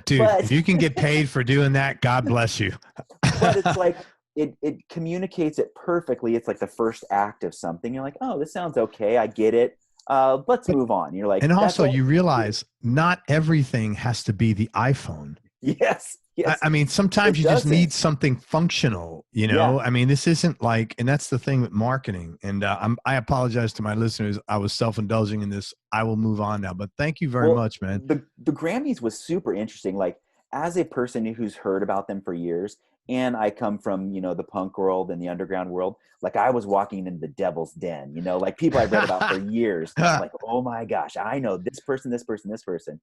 Dude, but, if you can get paid for doing that, God bless you. But it's like, it communicates it perfectly. It's like the first act of something. You're like, oh, this sounds okay. I get it. Let's move on. You're like, and also you realize not everything has to be the iPhone. Yes. Yes. I mean, sometimes you just need something functional, you know? Yeah. I mean, this isn't like, and that's the thing with marketing. And I apologize to my listeners. I was self-indulging in this. I will move on now, but thank you very much, man. The Grammys was super interesting. Like, as a person who's heard about them for years, and I come from, you know, the punk world and the underground world, like I was walking in the devil's den, you know, like people I've read about for years. Like, oh my gosh, I know this person, this person, this person.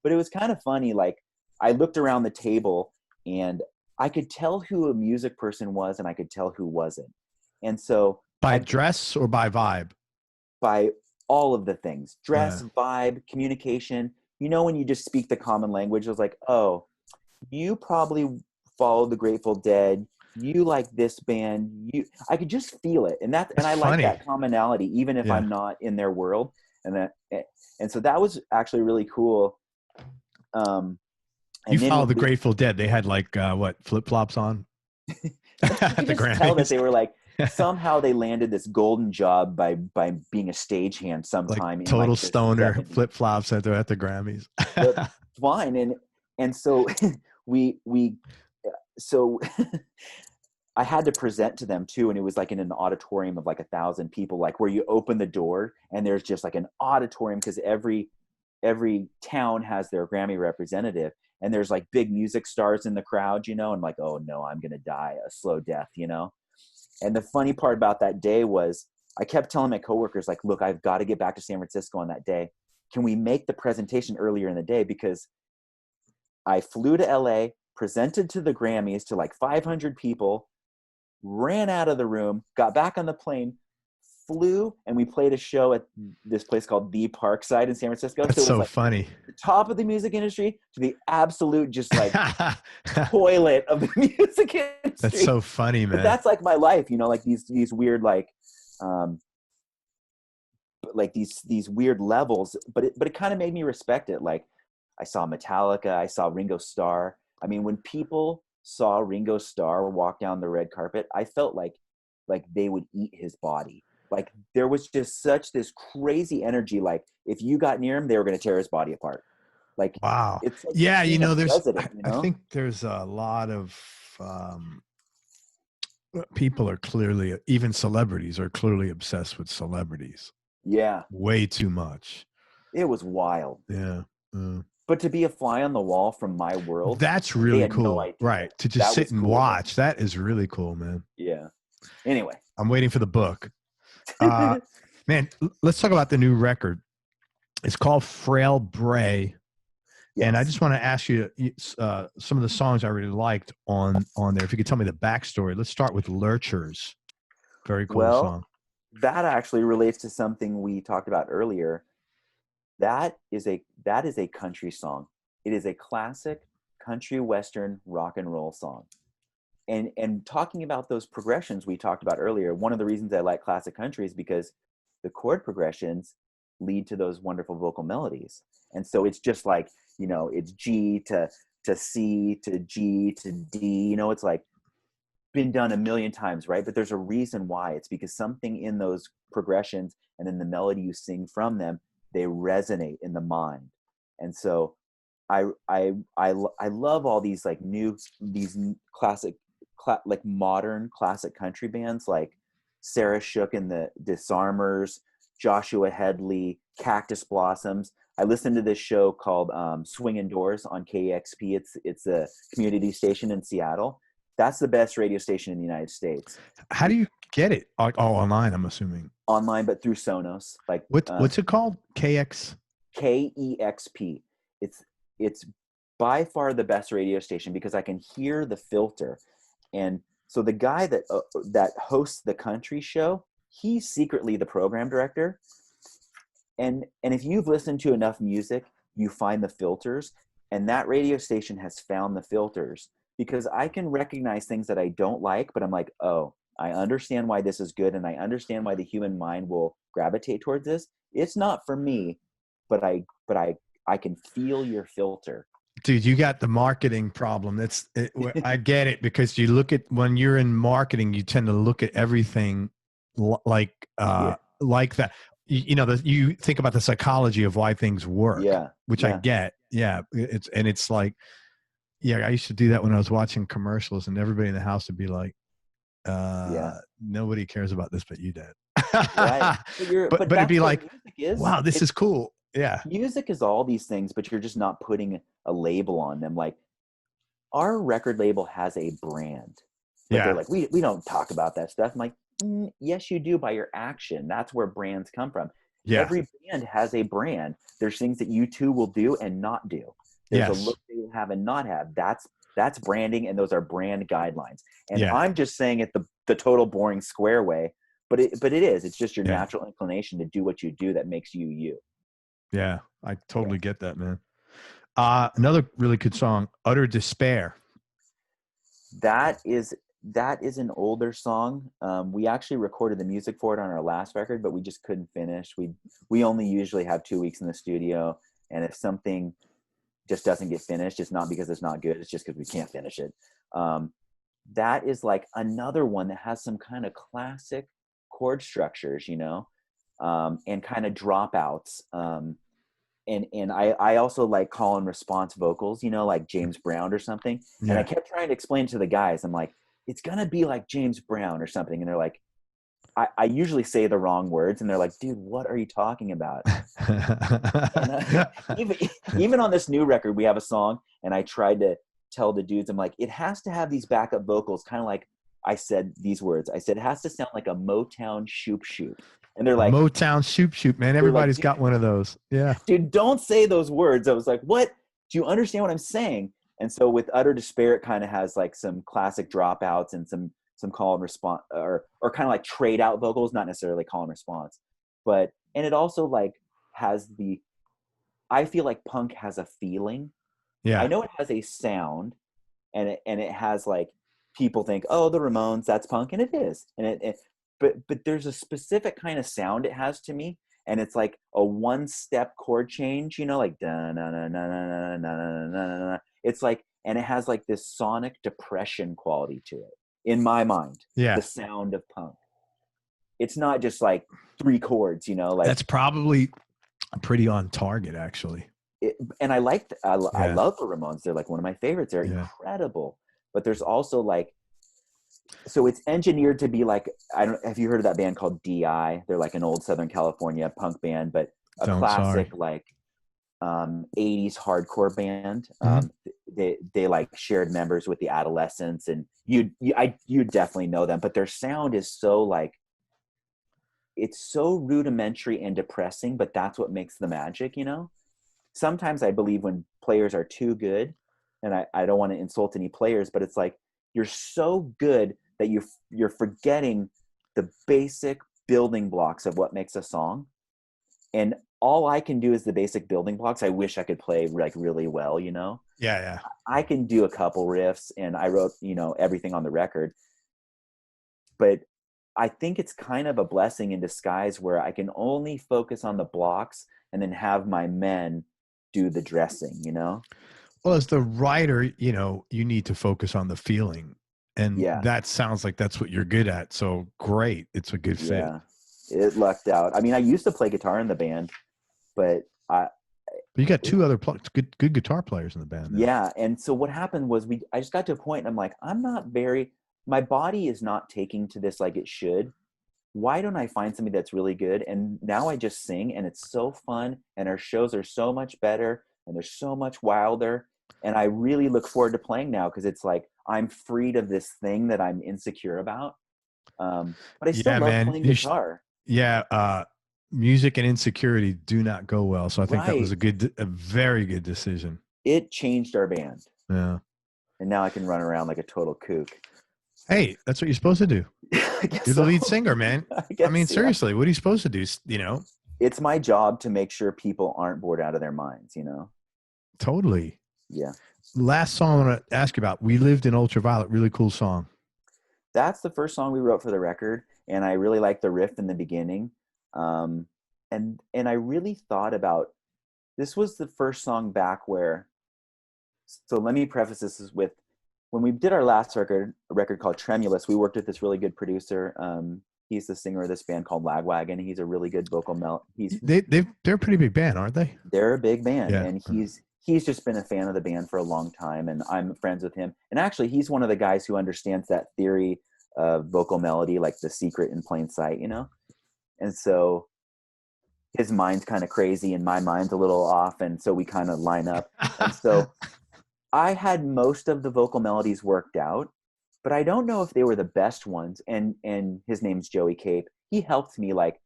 But it was kind of funny. Like, I looked around the table and I could tell who a music person was and I could tell who wasn't. And so by dress or by vibe? By all of the things, dress, vibe, communication. You know, when you just speak the common language, it was like, oh, you probably follow the Grateful Dead. You like this band. I could just feel it. And I like that commonality, even if I'm not in their world. And so that was actually really cool. You follow the Grateful Dead. They had like what, flip-flops on? At the Grammys. Tell that they were like, somehow they landed this golden job by being a stagehand sometime. Like total stoner flip-flops at the Grammys. Fine. And so so I had to present to them too. And it was like in an auditorium of like 1,000 people, like where you open the door and there's just like an auditorium because every town has their Grammy representative. And there's like big music stars in the crowd, you know, and like, oh no, I'm going to die a slow death, you know? And the funny part about that day was I kept telling my coworkers, like, look, I've got to get back to San Francisco on that day. Can we make the presentation earlier in the day? Because I flew to LA, presented to the Grammys to like 500 people, ran out of the room, got back on the plane, flew, and we played a show at this place called The Parkside in San Francisco. That's so like funny. The top of the music industry to the absolute just like toilet of the music industry. That's so funny, man. But that's like my life, you know, like these weird like these weird levels. But it kind of made me respect it. Like I saw Metallica, I saw Ringo Starr. I mean, when people saw Ringo Starr walk down the red carpet, I felt like they would eat his body. Like there was just such this crazy energy. Like if you got near him, they were going to tear his body apart. Like, wow. It's like yeah. You know, I think there's a lot of people are clearly, even celebrities are clearly obsessed with celebrities. Yeah. Way too much. It was wild. Yeah. But to be a fly on the wall from my world. That's really cool. No, right. To just sit and watch. That is really cool, man. Yeah. Anyway. I'm waiting for the book. Man, let's talk about the new record. It's called Frail Bray. And I Yes. just want to ask you some of the songs I really liked on there. If you could tell me the backstory. Let's start with Lurchers. Very cool Well, song. that actually relates to something we talked about earlier. That is a country song. It is a classic country western rock and roll song. And talking about those progressions we talked about earlier, one of the reasons I like classic country is because the chord progressions lead to those wonderful vocal melodies. And so it's just like, it's G to C to G to D, it's like been done a million times, right? But there's a reason why. It's because something in those progressions and in the melody you sing from them, they resonate in the mind. And so I love all these like classic like modern classic country bands like Sarah Shook and the Disarmers, Joshua Headley, Cactus Blossoms. I listened to this show called Swingin' Doors on KEXP. It's a community station in Seattle. That's the best radio station in the United States. How do you get it? Oh, online, I'm assuming. Online, but through Sonos. Like what's it called? KX? KEXP. It's by far the best radio station because I can hear the filter. And so the guy that hosts the country show, he's secretly the program director. And if you've listened to enough music, you find the filters. And that radio station has found the filters because I can recognize things that I don't like, but I'm like, oh, I understand why this is good. And I understand why the human mind will gravitate towards this. It's not for me, but I can feel your filter. Dude, you got the marketing problem. I get it because you look at when you're in marketing, you tend to look at everything like that. You think about the psychology of why things work, which I get. Yeah, it's like, I used to do that when I was watching commercials, and everybody in the house would be like, nobody cares about this but you, Dad. Right. But it'd be like, wow, this is cool. Yeah. Music is all these things, but you're just not putting a label on them. Like our record label has a brand. But they're like, we don't talk about that stuff. I'm like, yes, you do by your action. That's where brands come from. Yeah. Every band has a brand. There's things that you two will do and not do. There's a look they will have and not have. That's branding, and those are brand guidelines. And I'm just saying it the total boring square way, but it is. It's just your natural inclination to do what you do that makes you you. Yeah, I totally get that, man. Another really good song, Utter Despair. That is an older song. We actually recorded the music for it on our last record, but we just couldn't finish. We only usually have 2 weeks in the studio, and if something just doesn't get finished, it's not because it's not good, it's just because we can't finish it. That is like another one that has some kind of classic chord structures, and kind of dropouts. And I also like call and response vocals, like James Brown or something. Yeah. And I kept trying to explain to the guys, I'm like, it's going to be like James Brown or something. And they're like, I usually say the wrong words, and they're like, dude, what are you talking about? And, even on this new record, we have a song, and I tried to tell the dudes, I'm like, it has to have these backup vocals, kind of like I said these words. I said, it has to sound like a Motown shoop shoop. And they're like, Motown shoop shoop, man. Everybody's got one of those. Yeah. Dude, don't say those words. I was like, what? Do you understand what I'm saying? And so with Utter Despair, it kind of has like some classic dropouts and some call and response, or kind of like trade out vocals, not necessarily call and response. And it also like has I feel like punk has a feeling. Yeah. I know it has a sound, and it has like, people think, oh, the Ramones, that's punk, and it is. But there's a specific kind of sound it has to me, and it's like a one-step chord change, like da na na na na na na na na. It's like, and it has like this sonic depression quality to it in my mind. Yeah, the sound of punk. It's not just like 3 chords, like that's probably pretty on target, actually. And I love the Ramones. They're like one of my favorites. They're incredible. But there's also like, so it's engineered to be like, have you heard of that band called DI? They're like an old Southern California punk band, but classic like 80s hardcore band. They like shared members with the Adolescents, and you definitely know them, but their sound is so like, it's so rudimentary and depressing, but that's what makes the magic, you know? Sometimes I believe when players are too good, and I don't want to insult any players, but it's like you're so good that you're forgetting the basic building blocks of what makes a song. And all I can do is the basic building blocks. I wish I could play like really well, you know? Yeah, yeah. I can do a couple riffs, and I wrote, you know, everything on the record. But I think it's kind of a blessing in disguise where I can only focus on the blocks and then have my men do the dressing, you know? Well, as the writer, you know, you need to focus on the feeling. And Yeah. that sounds like that's what you're good at. So great. It's a good fit. Yeah. It lucked out. I mean, I used to play guitar in the band, but But you got two other good guitar players in the band now. yeah. And so what happened was I just got to a point and I'm like, my body is not taking to this like it should. Why don't I find somebody that's really good? And now I just sing, and it's so fun, and our shows are so much better, and they're so much wilder. And I really look forward to playing now, because it's like I'm freed of this thing that I'm insecure about. But I still Yeah, love man. playing guitar. Music and insecurity do not go well. So I think that was Right. a very good decision. It changed our band. Yeah. And now I can run around like a total kook. Hey, that's what you're supposed to do. I guess You're the so. lead singer, man. I mean, yeah. seriously, what are you supposed to do? You know? It's my job to make sure people aren't bored out of their minds, you know? Totally. Yeah. Last song I want to ask you about, We Lived in Ultraviolet, really cool song. That's the first song we wrote for the record, and I really liked the riff in the beginning. And I really thought about, this was the first song back where, so let me preface this with, when we did our last record, a record called Tremulous, we worked with this really good producer. He's the singer of this band called Lagwagon. He's a really good vocal They're a pretty big band, aren't they? They're a big band, Yeah. and he's just been a fan of the band for a long time, and I'm friends with him. And actually, he's one of the guys who understands that theory of vocal melody, like the secret in plain sight, you know? And so his mind's kind of crazy and my mind's a little off, and so we kind of line up. And so I had most of the vocal melodies worked out, but I don't know if they were the best ones. And his name's Joey Cape. He helped me, like,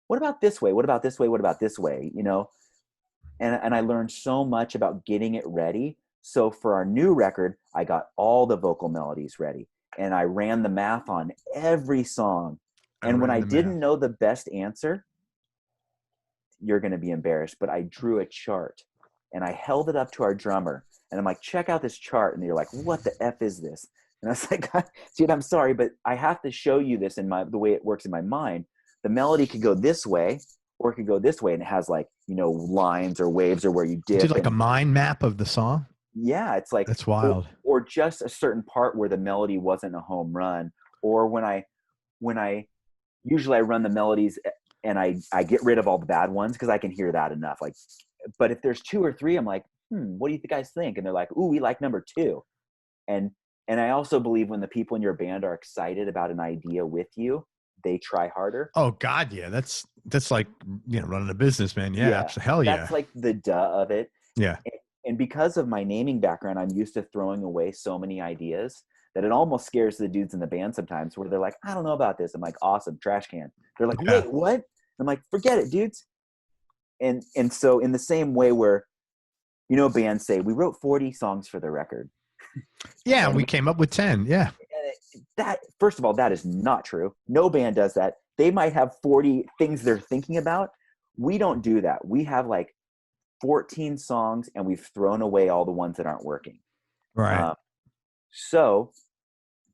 what about this way? What about this way? What about this way? You know? And I learned so much about getting it ready. So for our new record, I got all the vocal melodies ready, and I ran the math on every song. And when I didn't know the best answer, you're going to be embarrassed, but I drew a chart and I held it up to our drummer, and I'm like, check out this chart. And they're like, what the F is this? And I was like, dude, I'm sorry, but I have to show you this in the way it works in my mind. The melody could go this way, or it could go this way, and it has, like, you know, lines or waves or where you dip. Did like a mind map of the song? Yeah, it's like, that's wild. Or just a certain part where the melody wasn't a home run. Or when I usually I run the melodies and I get rid of all the bad ones because I can hear that enough. Like, but if there's two or three, I'm like, what do you guys think? And they're like, ooh, we like number 2. And I also believe when the people in your band are excited about an idea with you, they try harder. Oh God, yeah. That's like, you know, running a business, man. Yeah. Hell yeah. That's like the duh of it. Yeah. And because of my naming background, I'm used to throwing away so many ideas that it almost scares the dudes in the band sometimes, where they're like, I don't know about this. I'm like, awesome, trash can. They're like, wait, what? I'm like, forget it, dudes. And so in the same way where, you know, bands say, we wrote 40 songs for the record. Yeah, and we came up with 10. Yeah. That, first of all, that is not true. No band does that. They might have 40 things they're thinking about. We don't do that. We have like 14 songs, and we've thrown away all the ones that aren't working. Right. So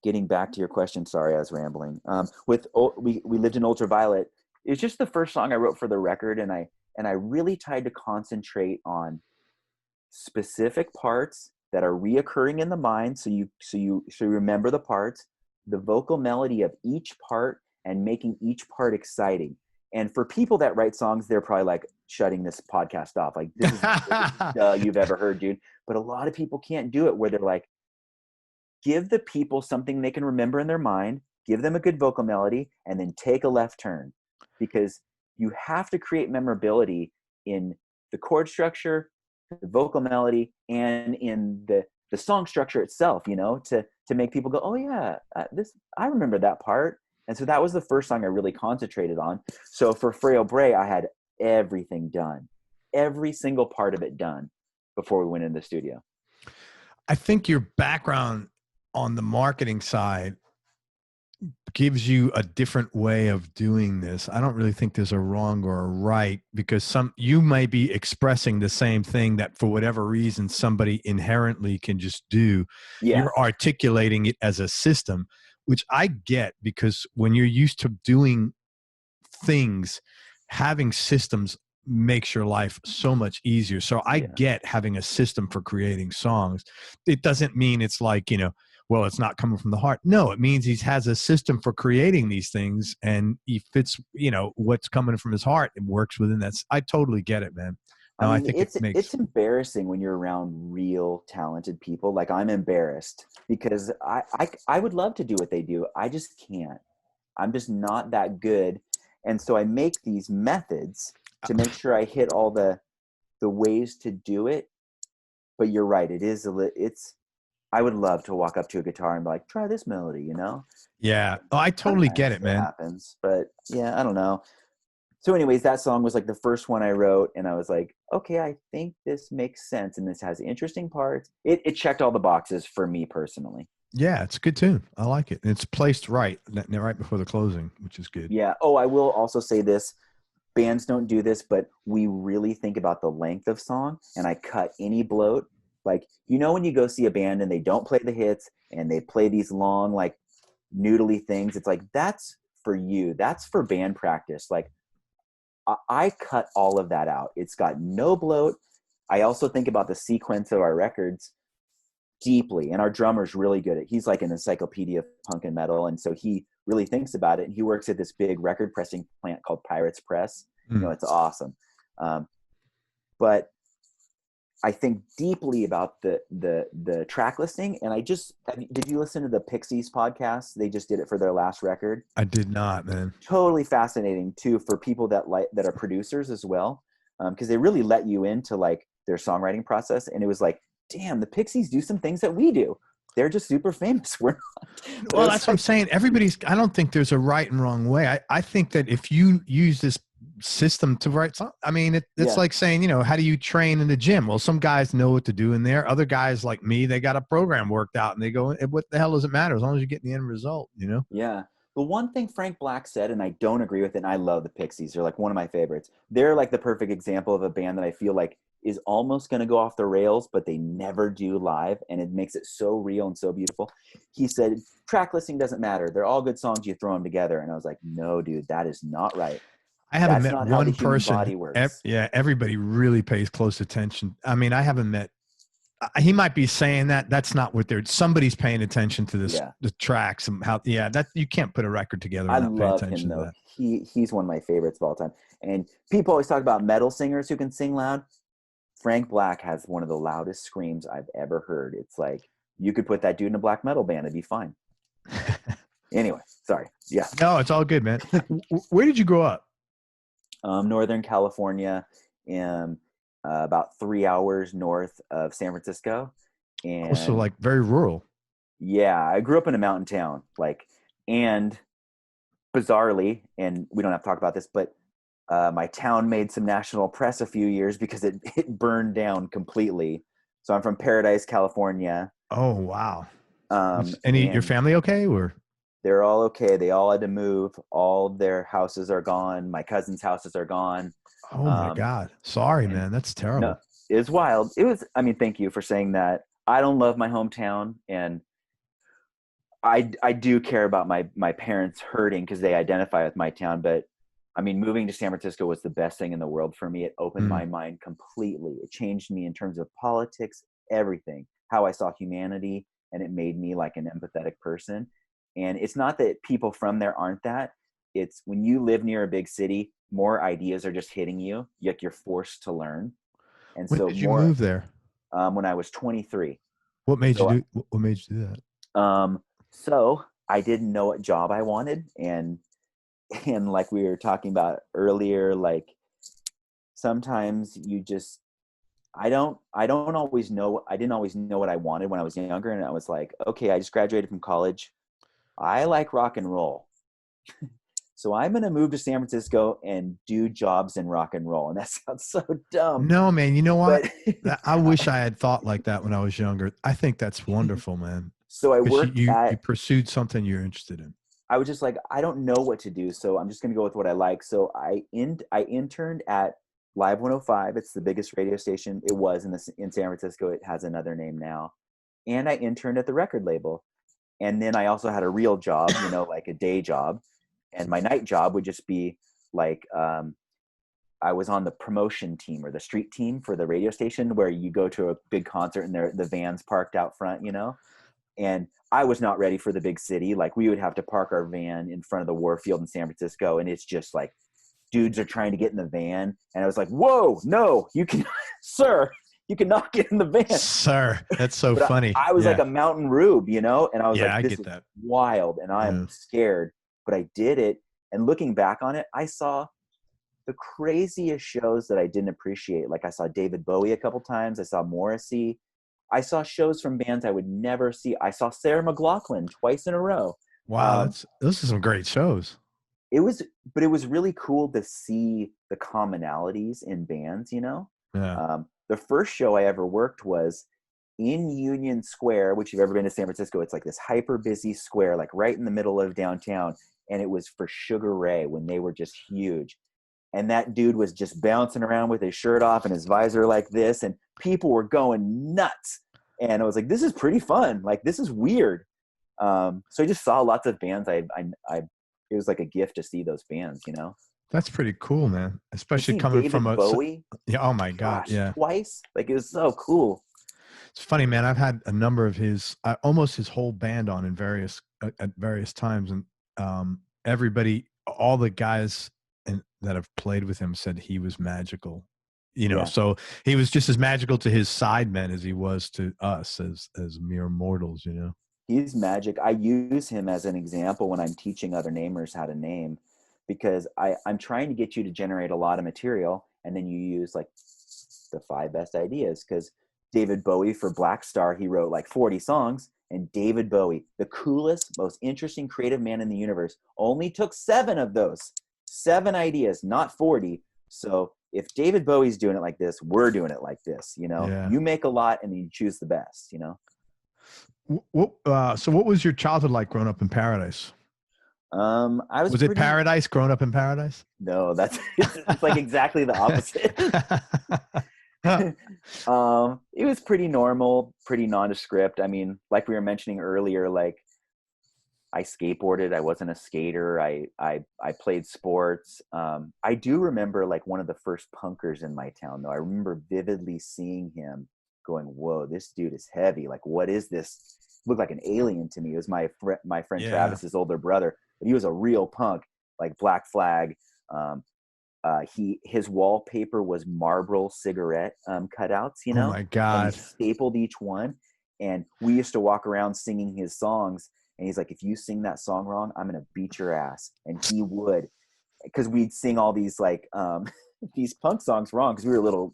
getting back to your question, sorry, I was rambling. We Lived in Ultraviolet. It's just the first song I wrote for the record, and I really tried to concentrate on specific parts that are reoccurring in the mind, so you remember the parts, the vocal melody of each part, and making each part exciting. And for people that write songs, they're probably like shutting this podcast off. Like, this is the biggest you've ever heard, dude. But a lot of people can't do it, where they're like, give the people something they can remember in their mind, give them a good vocal melody, and then take a left turn. Because you have to create memorability in the chord structure, the vocal melody, and in the song structure itself, you know, to make people go, oh yeah, I remember that part. And so that was the first song I really concentrated on. So for Frail Bray, I had everything done, every single part of it done before we went in the studio. I think your background on the marketing side gives you a different way of doing this. I don't really think there's a wrong or a right, because you may be expressing the same thing that for whatever reason somebody inherently can just do. Yeah. You're articulating it as a system, which I get, because when you're used to doing things, having systems makes your life so much easier. So I get having a system for creating songs. It doesn't mean it's like, well, it's not coming from the heart. No, it means he has a system for creating these things, and he fits, what's coming from his heart and works within that. I totally get it, man. No, I think it's embarrassing when you're around real talented people. Like, I'm embarrassed because I would love to do what they do. I just can't. I'm just not that good. And so I make these methods to make sure I hit all the ways to do it. But you're right. I would love to walk up to a guitar and be like, try this melody, Yeah. Oh, I totally get it, man. Happens, but yeah, I don't know. So anyways, that song was like the first one I wrote, and I was like, okay, I think this makes sense, and this has interesting parts. It checked all the boxes for me personally. Yeah, it's a good tune. I like it. It's placed right before the closing, which is good. Yeah. Oh, I will also say this. Bands don't do this, but we really think about the length of song, and I cut any bloat. Like, when you go see a band and they don't play the hits and they play these long, like, noodly things, it's like, that's for you. That's for band practice. Like, I cut all of that out. It's got no bloat. I also think about the sequence of our records deeply, and our drummer's really good at, he's like an encyclopedia of punk and metal, and so he really thinks about it, and he works at this big record pressing plant called Pirates Press. It's awesome. But I think deeply about the track listing, and did you listen to the Pixies podcast? They just did it for their last record. I did not, man. Totally fascinating too for people that are producers as well, because they really let you into like their songwriting process, and it was like, damn, the Pixies do some things that we do. They're just super famous. We're not. Well, that's what I'm saying. I don't think there's a right and wrong way. I think that if you use this system to write songs, I mean, it's like saying, how do you train in the gym? Well, some guys know what to do in there. Other guys like me, they got a program worked out, and they go, what the hell does it matter as long as you get the end result, Yeah. The one thing Frank Black said, and I don't agree with it, and I love the Pixies. They're like one of my favorites. They're like the perfect example of a band that I feel like is almost going to go off the rails, but they never do live, and it makes it so real and so beautiful. He said, track listing doesn't matter. They're all good songs. You throw them together. And I was like, no, dude, that is not right. I haven't met one person. Everybody really pays close attention. I mean, I haven't met. He might be saying that. That's not what somebody's paying attention to this, the tracks and how. Yeah, that you can't put a record together. I love him though. He's one of my favorites of all time. And people always talk about metal singers who can sing loud. Frank Black has one of the loudest screams I've ever heard. It's like you could put that dude in a black metal band, it'd be fine. Anyway, sorry. Yeah. No, it's all good, man. Where did you grow up? Northern California, and about 3 hours north of San Francisco. And also like very rural. Yeah, I grew up in a mountain town, and bizarrely, and we don't have to talk about this, but my town made some national press a few years because it burned down completely. So I'm from Paradise, California. Oh, wow. Your family okay, or? They're all okay. They all had to move. All of their houses are gone. My cousin's houses are gone. Oh my God. Sorry, man. That's terrible. No, it's wild. Thank you for saying that. I don't love my hometown, and I do care about my parents hurting because they identify with my town. But moving to San Francisco was the best thing in the world for me. It opened my mind completely. It changed me in terms of politics, everything, how I saw humanity, and it made me like an empathetic person. And it's not that people from there aren't that. It's when you live near a big city, more ideas are just hitting you, yet you're forced to learn. And when did you move there? When I was 23. What made you do that? So I didn't know what job I wanted, and like we were talking about earlier, like sometimes you just I don't always know. I didn't always know what I wanted when I was younger, and I was like, okay, I just graduated from college. I like rock and roll. So I'm going to move to San Francisco and do jobs in rock and roll. And that sounds so dumb. No, man. You know what? But I wish I had thought like that when I was younger. I think that's wonderful, man. so I Because worked you pursued something you're interested in. I was just like, I don't know what to do. So I'm just going to go with what I like. So I interned at Live 105. It's the biggest radio station. It was in San Francisco. It has another name now. And I interned at the record label. And then I also had a real job, like a day job. And my night job would just be like, I was on the promotion team or the street team for the radio station, where you go to a big concert and the van's parked out front, and I was not ready for the big city. Like, we would have to park our van in front of the Warfield in San Francisco. And it's just like, dudes are trying to get in the van. And I was like, whoa, no, you can, sir, you cannot get in the van. Sir, that's so funny. I was like a mountain rube, and I was like, this is that. wild. And I'm scared, but I did it. And looking back on it, I saw the craziest shows that I didn't appreciate. Like, I saw David Bowie a couple times. I saw Morrissey. I saw shows from bands I would never see. I saw Sarah McLachlan twice in a row. Wow, those are some great shows. It was really cool to see the commonalities in bands, Yeah. The first show I ever worked was in Union Square, which, if you've ever been to San Francisco, it's like this hyper busy square, like right in the middle of downtown. And it was for Sugar Ray when they were just huge. And that dude was just bouncing around with his shirt off and his visor like this, and people were going nuts. And I was like, this is pretty fun. Like, this is weird. So I just saw lots of bands. It was like a gift to see those bands, That's pretty cool, man. Especially coming David from Bowie. Yeah. Oh my God. Yeah. Twice. Like, it was so cool. It's funny, man. I've had a number of almost his whole band on at various times, and everybody, all the guys that have played with him said he was magical. So he was just as magical to his sidemen as he was to us as mere mortals. He's magic. I use him as an example when I'm teaching other namers how to name, because I'm trying to get you to generate a lot of material, and then you use like the 5 best ideas. Because David Bowie, for Black Star, he wrote like 40 songs, and David Bowie, the coolest, most interesting, creative man in the universe, only took 7 of those. 7 ideas, not 40. So if David Bowie's doing it like this, we're doing it like this. You make a lot and you choose the best. So what was your childhood like growing up in Paradise? Was it Paradise? Growing up in Paradise? No, it's like exactly the opposite. It was pretty normal, pretty nondescript. I mean, like we were mentioning earlier, like, I skateboarded. I wasn't a skater. I played sports. I do remember like one of the first punkers in my town, though. I remember vividly seeing him going, whoa, this dude is heavy. Like, what is this? Looked like an alien to me. It was my friend Travis's older brother, but he was a real punk, like Black Flag. His wallpaper was Marlboro cigarette cutouts, Oh my God. And he stapled each one. And we used to walk around singing his songs. And he's like, if you sing that song wrong, I'm going to beat your ass. And he would, because we'd sing all these like these punk songs wrong because we were little,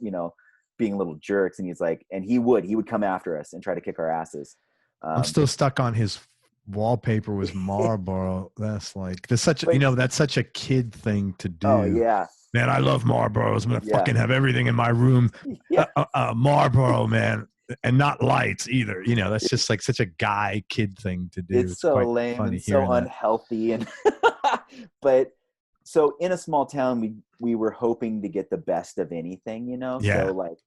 being little jerks. And he's like, and he would come after us and try to kick our asses. I'm still stuck on his wallpaper was Marlboro. That's such a kid thing to do. Oh yeah. Man, I love Marlboros. I'm going to fucking have everything in my room. Marlboro, man. And not lights either. That's just like such a guy kid thing to do. It's so lame and so unhealthy. And but so in a small town, we were hoping to get the best of anything, Yeah. So like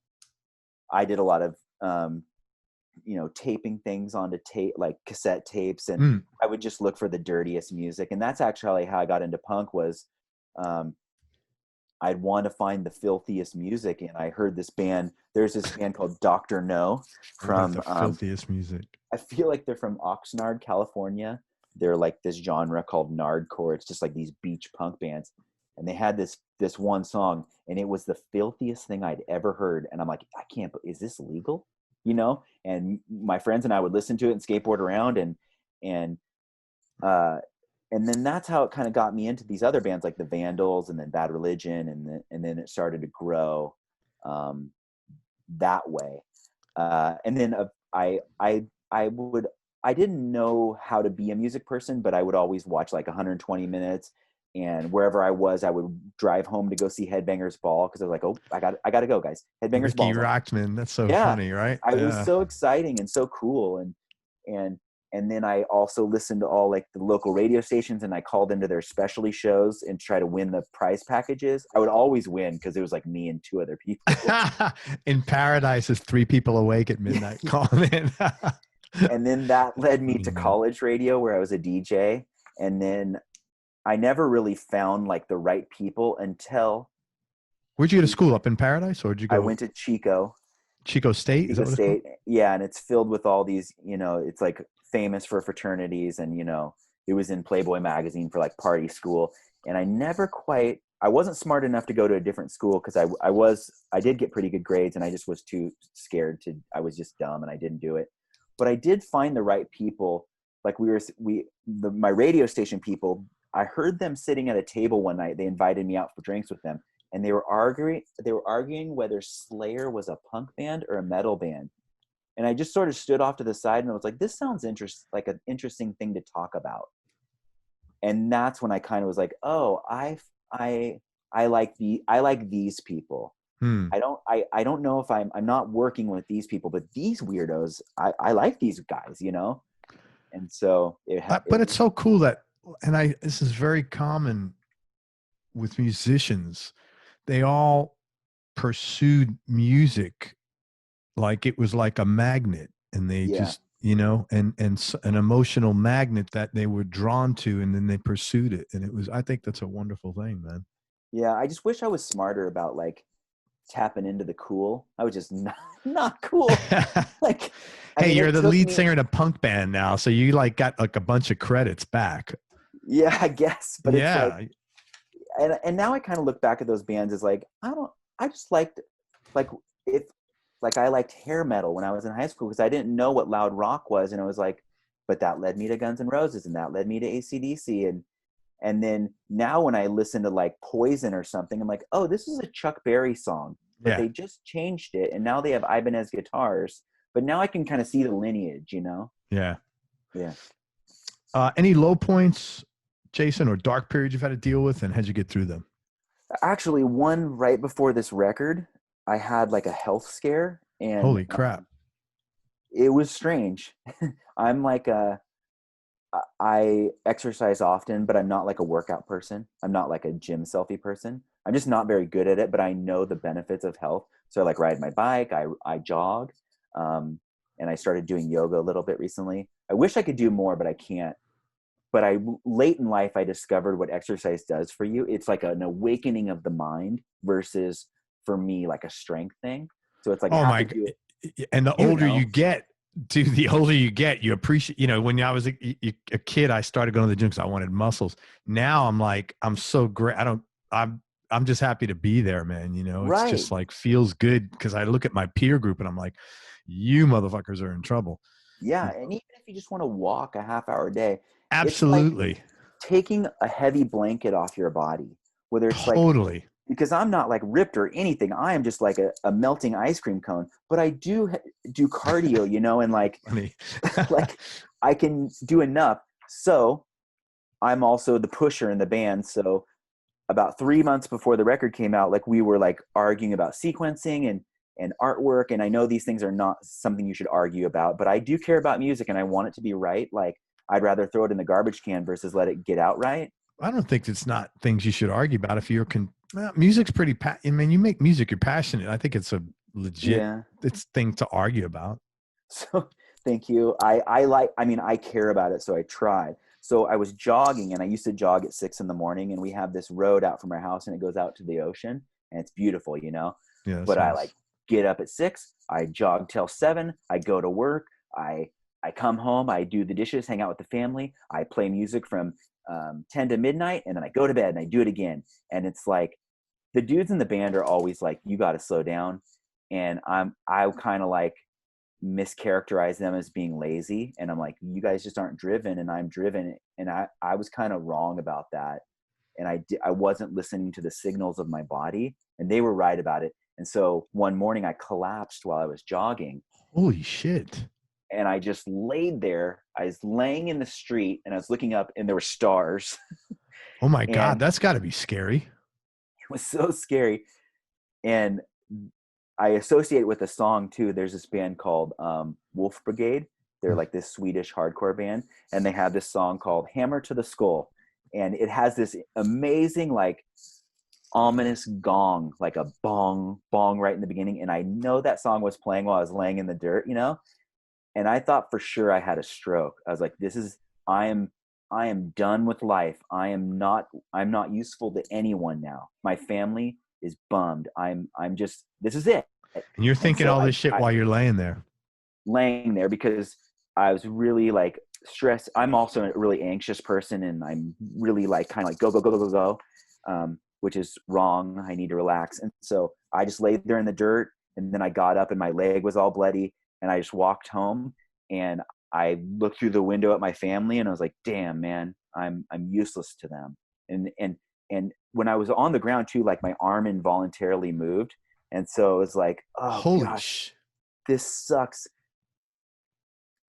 I did a lot of taping things onto tape, like cassette tapes, and I would just look for the dirtiest music. And that's actually how I got into punk. Was I'd want to find the filthiest music, and I heard this band. There's this band called Dr. No from the filthiest music. I feel like they're from Oxnard, California. They're like this genre called nardcore. It's just like these beach punk bands, and they had this one song, and it was the filthiest thing I'd ever heard. And I'm like, I can't. Is this legal? And my friends and I would listen to it and skateboard around, and then that's how it kind of got me into these other bands like the Vandals and then Bad Religion, and then it started to grow that way. And then I would I didn't know how to be a music person, but I would always watch like 120 minutes. And wherever I was, I would drive home to go see Headbangers Ball because I was like, oh, I got to go, guys. Headbangers Ricky Ball's on. Rockman. That's so Yeah, funny, right? it was Yeah. so exciting and so cool. And and then I also listened to all like the local radio stations, and I called into their specialty shows and try to win the prize packages. I would always win because it was like me and two other people. In Paradise is 3 people awake at midnight calling in. And then that led me to Man. college radio where I was a DJ. And then I never really found like the right people until Where'd you go to school? Up in Paradise, or did you I go went to Chico State? Is that what it's called? State. Yeah. And it's filled with all these, it's like famous for fraternities. And, it was in Playboy magazine for like party school. And I wasn't smart enough to go to a different school because I did get pretty good grades and I just was too scared I was just dumb and I didn't do it. But I did find the right people. Like my radio station people, I heard them sitting at a table one night. They invited me out for drinks with them. And they were arguing whether Slayer was a punk band or a metal band. And I just sort of stood off to the side and I was like, this sounds like an interesting thing to talk about. And that's when I kind of was like, oh, I like these people. I don't know if I'm not working with these people, but these weirdos, I like these guys, And so but it's so cool this is very common with musicians. They all pursued music like it was like a magnet, and they just, and an emotional magnet that they were drawn to, and then they pursued it. And I think that's a wonderful thing, man. Yeah. I just wish I was smarter about like tapping into the cool. I was just not cool. Like, hey, you're the lead singer in a punk band now, so you like got like a bunch of credits back. Yeah, I guess. But yeah, it's like, and now I kind of look back at those bands as like, I just liked, like, I liked hair metal when I was in high school because I didn't know what loud rock was. And it was like, but that led me to Guns N' Roses and that led me to AC/DC. And then now when I listen to like Poison or something, I'm like, oh, this is a Chuck Berry song, but they just changed it. And now they have Ibanez guitars, but now I can kind of see the lineage, Yeah. Yeah. Any low points, Jason, or dark periods you've had to deal with, and how'd you get through them? Actually, one right before this record, I had like a health scare, and holy crap, it was strange. I'm like I exercise often, but I'm not like a workout person. I'm not like a gym selfie person. I'm just not very good at it, but I know the benefits of health. So I like ride my bike, I jog, and I started doing yoga a little bit recently. I wish I could do more, but I can't. But late in life, I discovered what exercise does for you. It's like an awakening of the mind versus, for me, like a strength thing. So it's like, oh my God. And the older you get, dude, the older you get, you appreciate, when I was a kid, I started going to the gym because I wanted muscles. Now I'm like, I'm so great. I'm just happy to be there, man. It's just like, feels good because I look at my peer group and I'm like, you motherfuckers are in trouble. Yeah. And even if you just want to walk a half hour a day, absolutely. It's like taking a heavy blanket off your body, whether it's totally. Like, because I'm not like ripped or anything. I am just like a melting ice cream cone, but I do cardio, and like, like I can do enough. So I'm also the pusher in the band. So about 3 months before the record came out, like we were like arguing about sequencing and artwork. And I know these things are not something you should argue about, but I do care about music and I want it to be right. Like I'd rather throw it in the garbage can versus let it get out right. I don't think it's not things you should argue about. If you're music's pretty I mean, you make music, you're passionate. I think it's a legit it's thing to argue about. So thank you. I care about it, so I try. So I was jogging, and I used to jog at 6 a.m, and we have this road out from our house, and it goes out to the ocean, and it's beautiful, Yeah. But nice. I like get up at 6, I jog till 7, I go to work, I come home, I do the dishes, hang out with the family, I play music from 10 to midnight, and then I go to bed and I do it again. And it's like the dudes in the band are always like, you got to slow down. And I kind of like mischaracterize them as being lazy. And I'm like, you guys just aren't driven, and I'm driven. And I was kind of wrong about that. And I wasn't listening to the signals of my body, and they were right about it. And so one morning I collapsed while I was jogging. Holy shit. and I just laid there. I was laying in the street and I was looking up and there were stars. Oh my And God, that's got to be scary. it was so scary. And I associate it with a song too. There's this band called Wolf Brigade. They're like this Swedish hardcore band, and they have this song called Hammer to the Skull. And it has this amazing, like, ominous gong, like a bong, bong right in the beginning. And I know that song was playing while I was laying in the dirt, you know? And I thought for sure I had a stroke. I was like, I am done with life. I'm not useful to anyone now. My family is bummed. This is it. And you're thinking all this shit while you're laying there. Laying there because I was really like stressed. I'm also a really anxious person, and I'm really like kind of like go, which is wrong. I need to relax. And so I just laid there in the dirt, and then I got up and my leg was all bloody, and I just walked home, and I looked through the window at my family, and I was like, damn, man, I'm useless to them. And when I was on the ground too, like my arm involuntarily moved. And so it was like, oh, holy gosh, this sucks.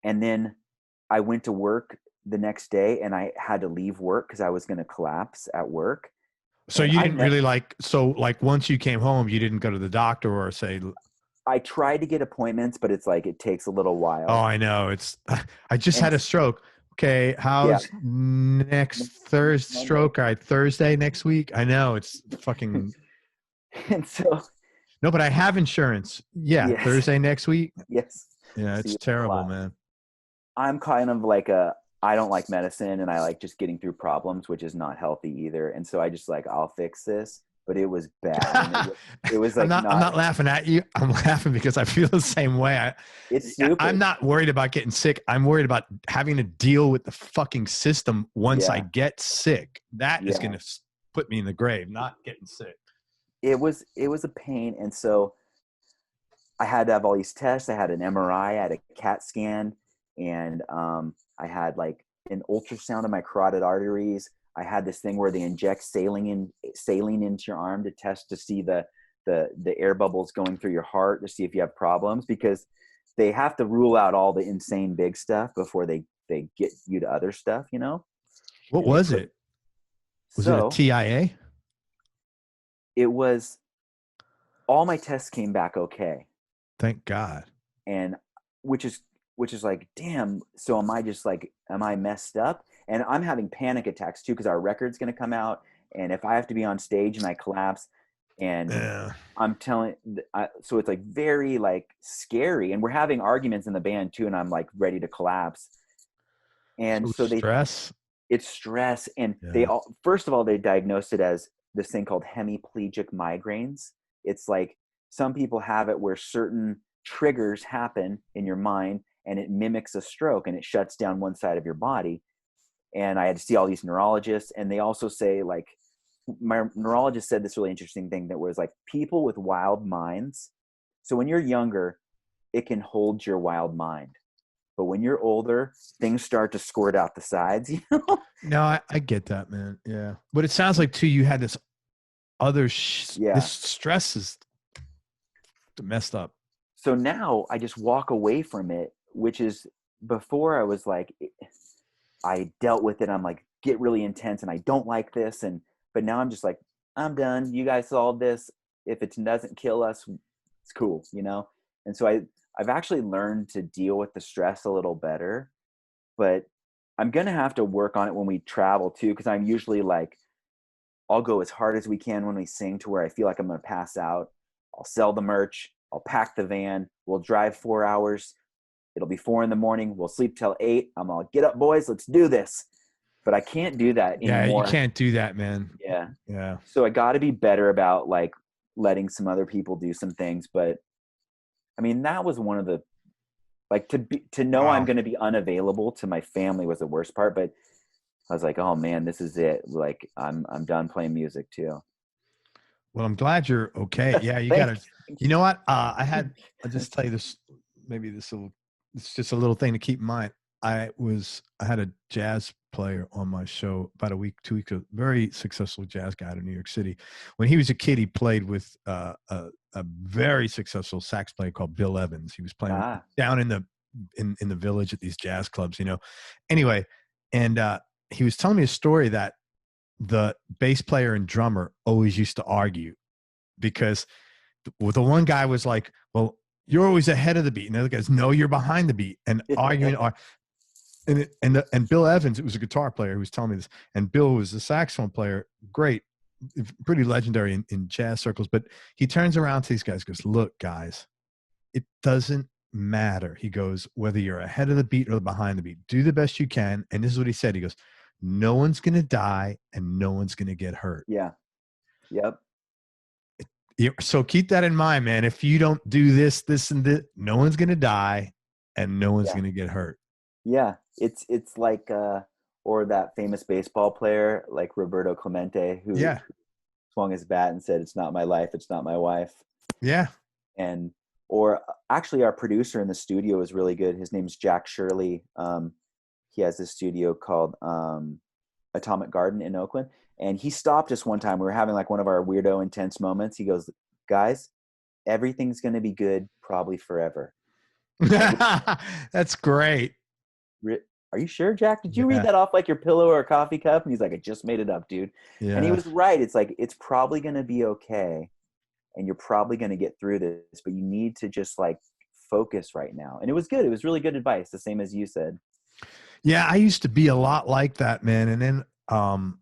And then I went to work the next day, and I had to leave work because I was going to collapse at work. So you didn't really like once you came home, you didn't go to the doctor or say. I tried to get appointments, but it's like it takes a little while. Oh, I know. I just had a stroke. Okay, how's next Thursday stroke? All right, Thursday next week. I know it's fucking. And so. No, but I have insurance. Yeah, yes. Thursday next week. Yes. Yeah, it's terrible, man. I'm kind of like I don't like medicine, and I like just getting through problems, which is not healthy either. And so I just like, I'll fix this. But it was bad. It was like I'm not laughing at you. I'm laughing because I feel the same way. It's stupid. I'm not worried about getting sick. I'm worried about having to deal with the fucking system once I get sick. That is going to put me in the grave, not getting sick. It was a pain. And so I had to have all these tests. I had an MRI, I had a CAT scan, and I had like an ultrasound of my carotid arteries. I had this thing where they inject saline into your arm to test to see the air bubbles going through your heart to see if you have problems, because they have to rule out all the insane big stuff before they get you to other stuff, you know? What was it? Was it a TIA? It was, all my tests came back okay. Thank God. And which is like, damn, so am I messed up? And I'm having panic attacks too, because our record's going to come out. And if I have to be on stage and I collapse, and I'm telling, so it's like very like scary. And we're having arguments in the band too, and I'm like ready to collapse. And so it's stress. And first of all, they diagnosed it as this thing called hemiplegic migraines. It's like some people have it where certain triggers happen in your mind and it mimics a stroke and it shuts down one side of your body. And I had to see all these neurologists, and they also say, like, my neurologist said this really interesting thing that was like, people with wild minds. So when you're younger, it can hold your wild mind. But when you're older, things start to squirt out the sides, you know? No, I get that, man. Yeah. But it sounds like too, you had this other, this stress is messed up. So now I just walk away from it, which is, before I was like, I dealt with it. I'm like, get really intense and I don't like this. But now I'm just like, I'm done. You guys solved this. If it doesn't kill us, it's cool, you know? And so I've actually learned to deal with the stress a little better, but I'm going to have to work on it when we travel too. Because I'm usually like, I'll go as hard as we can when we sing to where I feel like I'm going to pass out. I'll sell the merch. I'll pack the van. We'll drive 4 hours. It'll be 4 a.m. We'll sleep till 8. I'm all, get up, boys. Let's do this. But I can't do that anymore. Yeah, you can't do that, man. Yeah. Yeah. So I got to be better about like letting some other people do some things. But I mean, that was one of the, like, to know I'm going to be unavailable to my family was the worst part. But I was like, oh man, this is it. Like, I'm done playing music too. Well, I'm glad you're okay. Yeah, you got to. You know what? I'll just tell you this. Maybe it's just a little thing to keep in mind. I had a jazz player on my show about 2 weeks ago, very successful jazz guy out of New York City. When he was a kid, he played with a very successful sax player called Bill Evans. He was playing down in the in the village at these jazz clubs, Anyway, and he was telling me a story that the bass player and drummer always used to argue because the one guy was like, well, you're always ahead of the beat. And the other guys, no, you're behind the beat, and arguing. And Bill Evans, it was a guitar player who was telling me this, and Bill was a saxophone player, great, pretty legendary in jazz circles. But he turns around to these guys, goes, look, guys, it doesn't matter. He goes, whether you're ahead of the beat or behind the beat, do the best you can. And this is what he said. He goes, no one's going to die and no one's going to get hurt. Yeah. Yep. So keep that in mind, man. If you don't do this, and this, no one's going to die and no one's going to get hurt. Yeah. It's like, or that famous baseball player, like Roberto Clemente, who swung his bat and said, it's not my life. It's not my wife. Yeah. Or actually our producer in the studio is really good. His name's Jack Shirley. He has this studio called Atomic Garden in Oakland. And he stopped us one time. We were having like one of our weirdo intense moments. He goes, guys, everything's going to be good probably forever. That's great. Are you sure, Jack? Did you read that off like your pillow or a coffee cup? And he's like, I just made it up, dude. Yeah. And he was right. It's like, it's probably going to be okay. And you're probably going to get through this, but you need to just like focus right now. And it was good. It was really good advice. The same as you said. Yeah. I used to be a lot like that, man. And then, I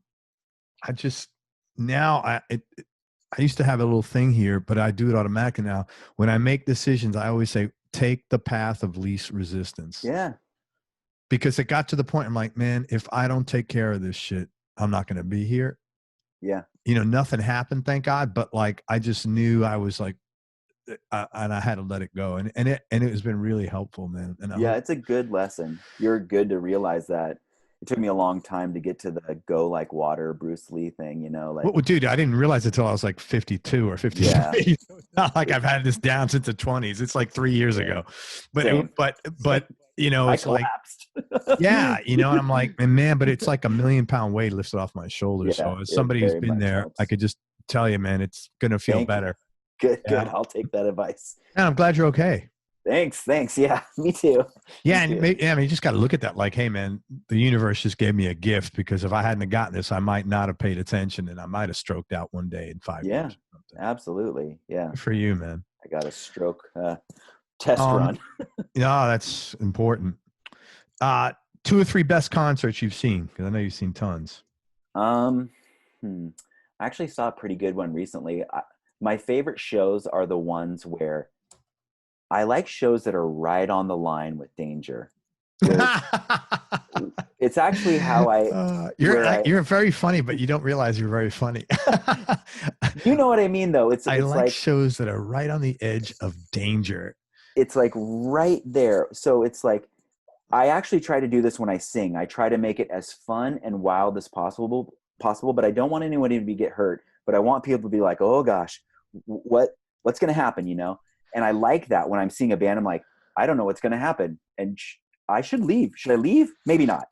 used to have a little thing here, but I do it automatically now. When I make decisions, I always say, take the path of least resistance. Yeah. Because it got to the point, I'm like, man, if I don't take care of this shit, I'm not going to be here. Yeah. Nothing happened, thank God. But like, I just knew I was like, and I had to let it go. And it has been really helpful, man. And it's a good lesson. You're good to realize that. It took me a long time to get to the go like water Bruce Lee thing, like. Well, dude, I didn't realize it till I was like 52 or 53. Yeah. It's not like I've had this down since the 20s. It's like 3 years ago. But it's like, yeah, and I'm like, man, but it's like 1 million pound weight lifted off my shoulders. So as somebody who's been there, helps. I could just tell you, man, it's going to feel better. Good. I'll take that advice. And I'm glad you're okay. Thanks. Yeah, me too. Yeah, you just got to look at that like, hey, man, the universe just gave me a gift, because if I hadn't have gotten this, I might not have paid attention and I might have stroked out one day in 5 years. Yeah, absolutely. Yeah. Good for you, man. I got a stroke test run. No, that's important. 2 or 3 best concerts you've seen, because I know you've seen tons. I actually saw a pretty good one recently. My favorite shows are the ones where I like shows that are right on the line with danger. It's actually how you're very funny, but you don't realize you're very funny. You know what I mean, though. I like shows that are right on the edge of danger. It's like right there. So it's like, I actually try to do this when I sing. I try to make it as fun and wild as possible, but I don't want anyone to get hurt. But I want people to be like, oh gosh, what's going to happen, And I like that when I'm seeing a band, I'm like, I don't know what's going to happen. And I should leave. Should I leave? Maybe not.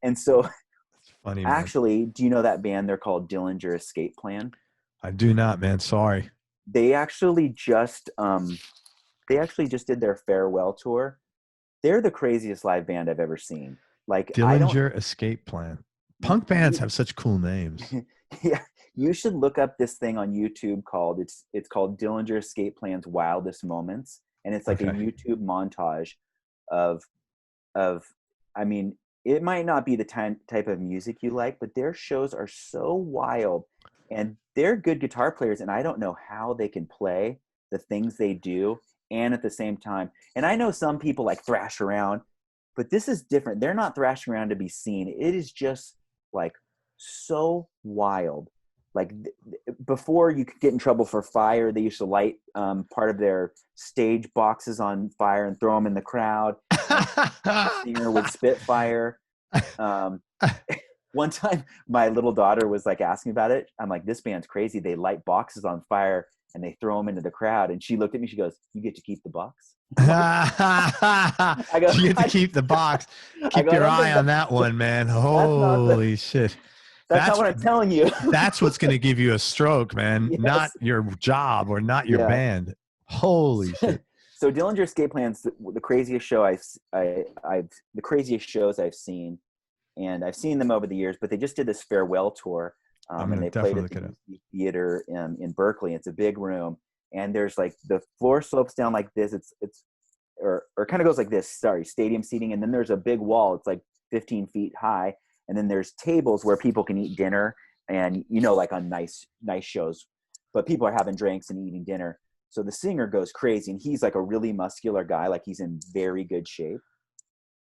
And so funny, actually, do you know that band? They're called Dillinger Escape Plan. I do not, man. Sorry. They actually just did their farewell tour. They're the craziest live band I've ever seen. Like Dillinger Escape Plan. Punk bands have such cool names. Yeah. You should look up this thing on YouTube called Dillinger Escape Plan's Wildest Moments. And it's like a YouTube montage of, I mean, it might not be the type of music you like, but their shows are so wild and they're good guitar players. And I don't know how they can play the things they do and at the same time. And I know some people like thrash around, but this is different. They're not thrashing around to be seen. It is just like so wild. Like before you could get in trouble for fire, they used to light part of their stage boxes on fire and throw them in the crowd. The singer would spit fire. One time my little daughter was like asking about it. I'm like, this band's crazy. They light boxes on fire and they throw them into the crowd. And she looked at me, she goes, you get to keep the box? I go, you get to keep the box. Keep your eye on that one, man. Holy shit. That's not what I'm telling you. That's what's going to give you a stroke, man. Yes. Not your job or not your band. Holy shit. So Dillinger Escape Plan's the craziest show the craziest shows I've seen, and I've seen them over the years. But they just did this farewell tour, I'm and gonna they played definitely at look the at it. UC Theater in Berkeley. It's a big room, and there's like the floor slopes down like this. It's or kind of goes like this. Sorry, stadium seating, and then there's a big wall. It's like 15 feet high, and then there's tables where people can eat dinner, and like on nice shows, but people are having drinks and eating dinner. So the singer goes crazy, and he's like a really muscular guy, like he's in very good shape.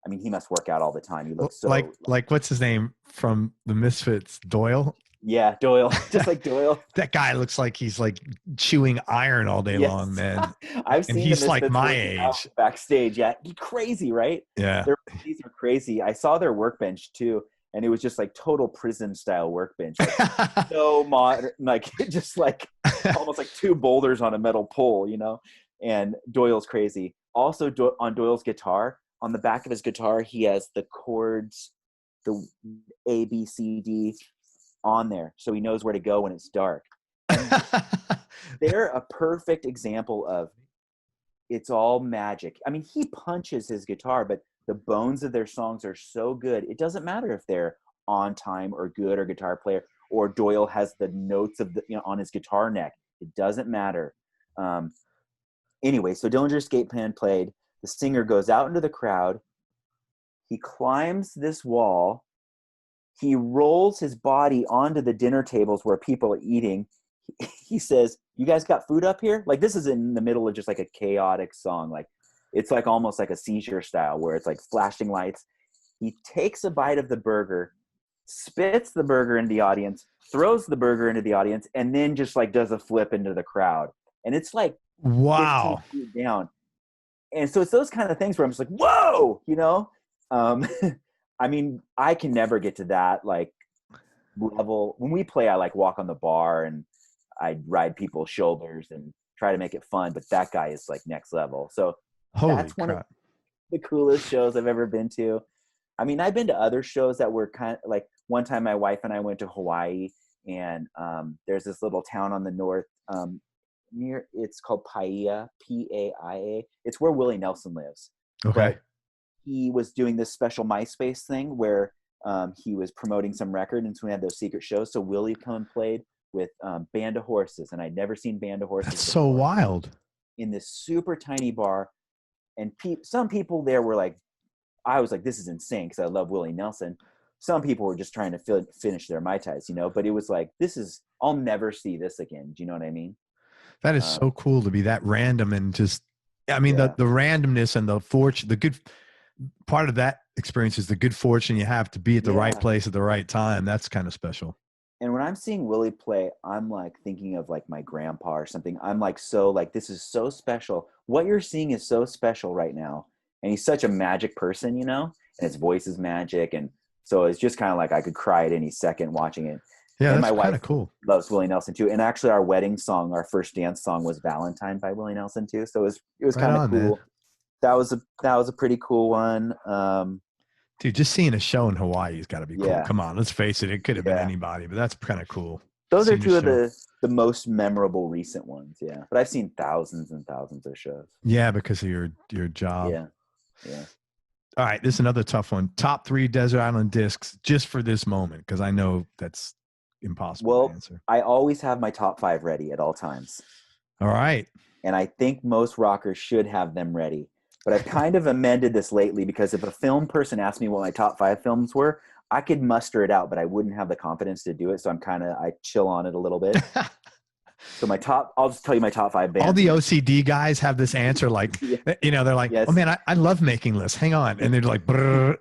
I mean, he must work out all the time. He looks so like what's his name from the Misfits, Doyle? Yeah, Doyle, just like Doyle. That guy looks like he's like chewing iron all day long, man. I've And seen he's the like Misfits my working out age. backstage. Yeah, crazy, right? Yeah. These are crazy. I saw their workbench too, and it was just like total prison style workbench. Like, so modern, like just like almost like two boulders on a metal pole, And Doyle's crazy. Also, on Doyle's guitar, on the back of his guitar, he has the chords, the A, B, C, D on there, so he knows where to go when it's dark. And they're a perfect example of it's all magic. I mean, he punches his guitar, but the bones of their songs are so good. It doesn't matter if they're on time or good or guitar player, or Doyle has the notes of on his guitar neck. It doesn't matter. Anyway, so Dillinger Escape Plan played. The singer goes out into the crowd. He climbs this wall. He rolls his body onto the dinner tables where people are eating. He says, "You guys got food up here?" Like, this is in the middle of just like a chaotic song. Like, it's like almost like a seizure style where it's like flashing lights. He takes a bite of the burger, spits the burger into the audience, throws the burger into the audience, and then just like does a flip into the crowd. And it's like wow, 15 feet down. And so it's those kind of things where I'm just like, whoa, I mean, I can never get to that like level. When we play, I like walk on the bar and I ride people's shoulders and try to make it fun. But that guy is like next level. So that's one of the coolest shows I've ever been to. I mean, I've been to other shows that were kind of like, one time my wife and I went to Hawaii, and there's this little town on the north it's called Paia, Paia. It's where Willie Nelson lives. Okay. But he was doing this special MySpace thing where he was promoting some record, and so we had those secret shows. So Willie come and played with Band of Horses, and I'd never seen Band of Horses. That's so wild. In this super tiny bar, and some people there were like, I was like, this is insane because I love Willie Nelson. Some people were just trying to finish their Mai Tais, but it was like, I'll never see this again. Do you know what I mean? That is so cool to be that random and just, I mean, the randomness and the fortune, the good part of that experience is the good fortune you have to be at the right place at the right time. That's kind of special. And when I'm seeing Willie play, I'm like thinking of like my grandpa or something. I'm like, so like, this is so special. What you're seeing is so special right now. And he's such a magic person, and his voice is magic. And so it's just kind of like I could cry at any second watching it. Yeah, and that's my kind wife of cool. Loves Willie Nelson too. And actually our wedding song, our first dance song, was Valentine by Willie Nelson too. So it was kind of cool. Man. That was a pretty cool one. Dude, just seeing a show in Hawaii has got to be cool. Yeah. Come on, let's face it. It could have been anybody, but that's kind of cool. Those are two of the most memorable recent ones. Yeah. But I've seen thousands and thousands of shows. Yeah, because of your job. Yeah. Yeah. All right. This is another tough one. Top 3 Desert Island discs just for this moment, because I know that's impossible to answer. I always have my top 5 ready at all times. All right. And I think most rockers should have them ready. But I've kind of amended this lately, because if a film person asked me what my top 5 films were, I could muster it out, but I wouldn't have the confidence to do it. So I chill on it a little bit. So I'll just tell you my top 5 bands. All the OCD guys have this answer, like, they're like, oh man, I love making lists. Hang on. And they're like, brrr.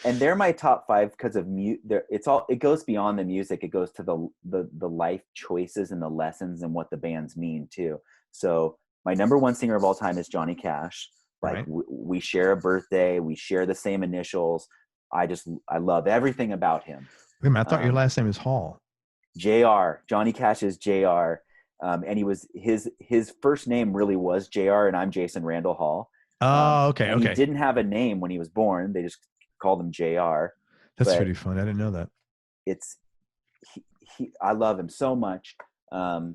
And they're my top 5 because of it goes beyond the music. It goes to the life choices and the lessons and what the bands mean too. So my number 1 singer of all time is Johnny Cash. Like, right. We share a birthday. We share the same initials. I love everything about him. Wait a minute, I thought your last name is Hall. JR. Johnny Cash is JR. And he was his first name really was JR, and I'm Jason Randall Hall. Oh, okay. He didn't have a name when he was born. They just called him JR. That's pretty fun. I didn't know that. I love him so much.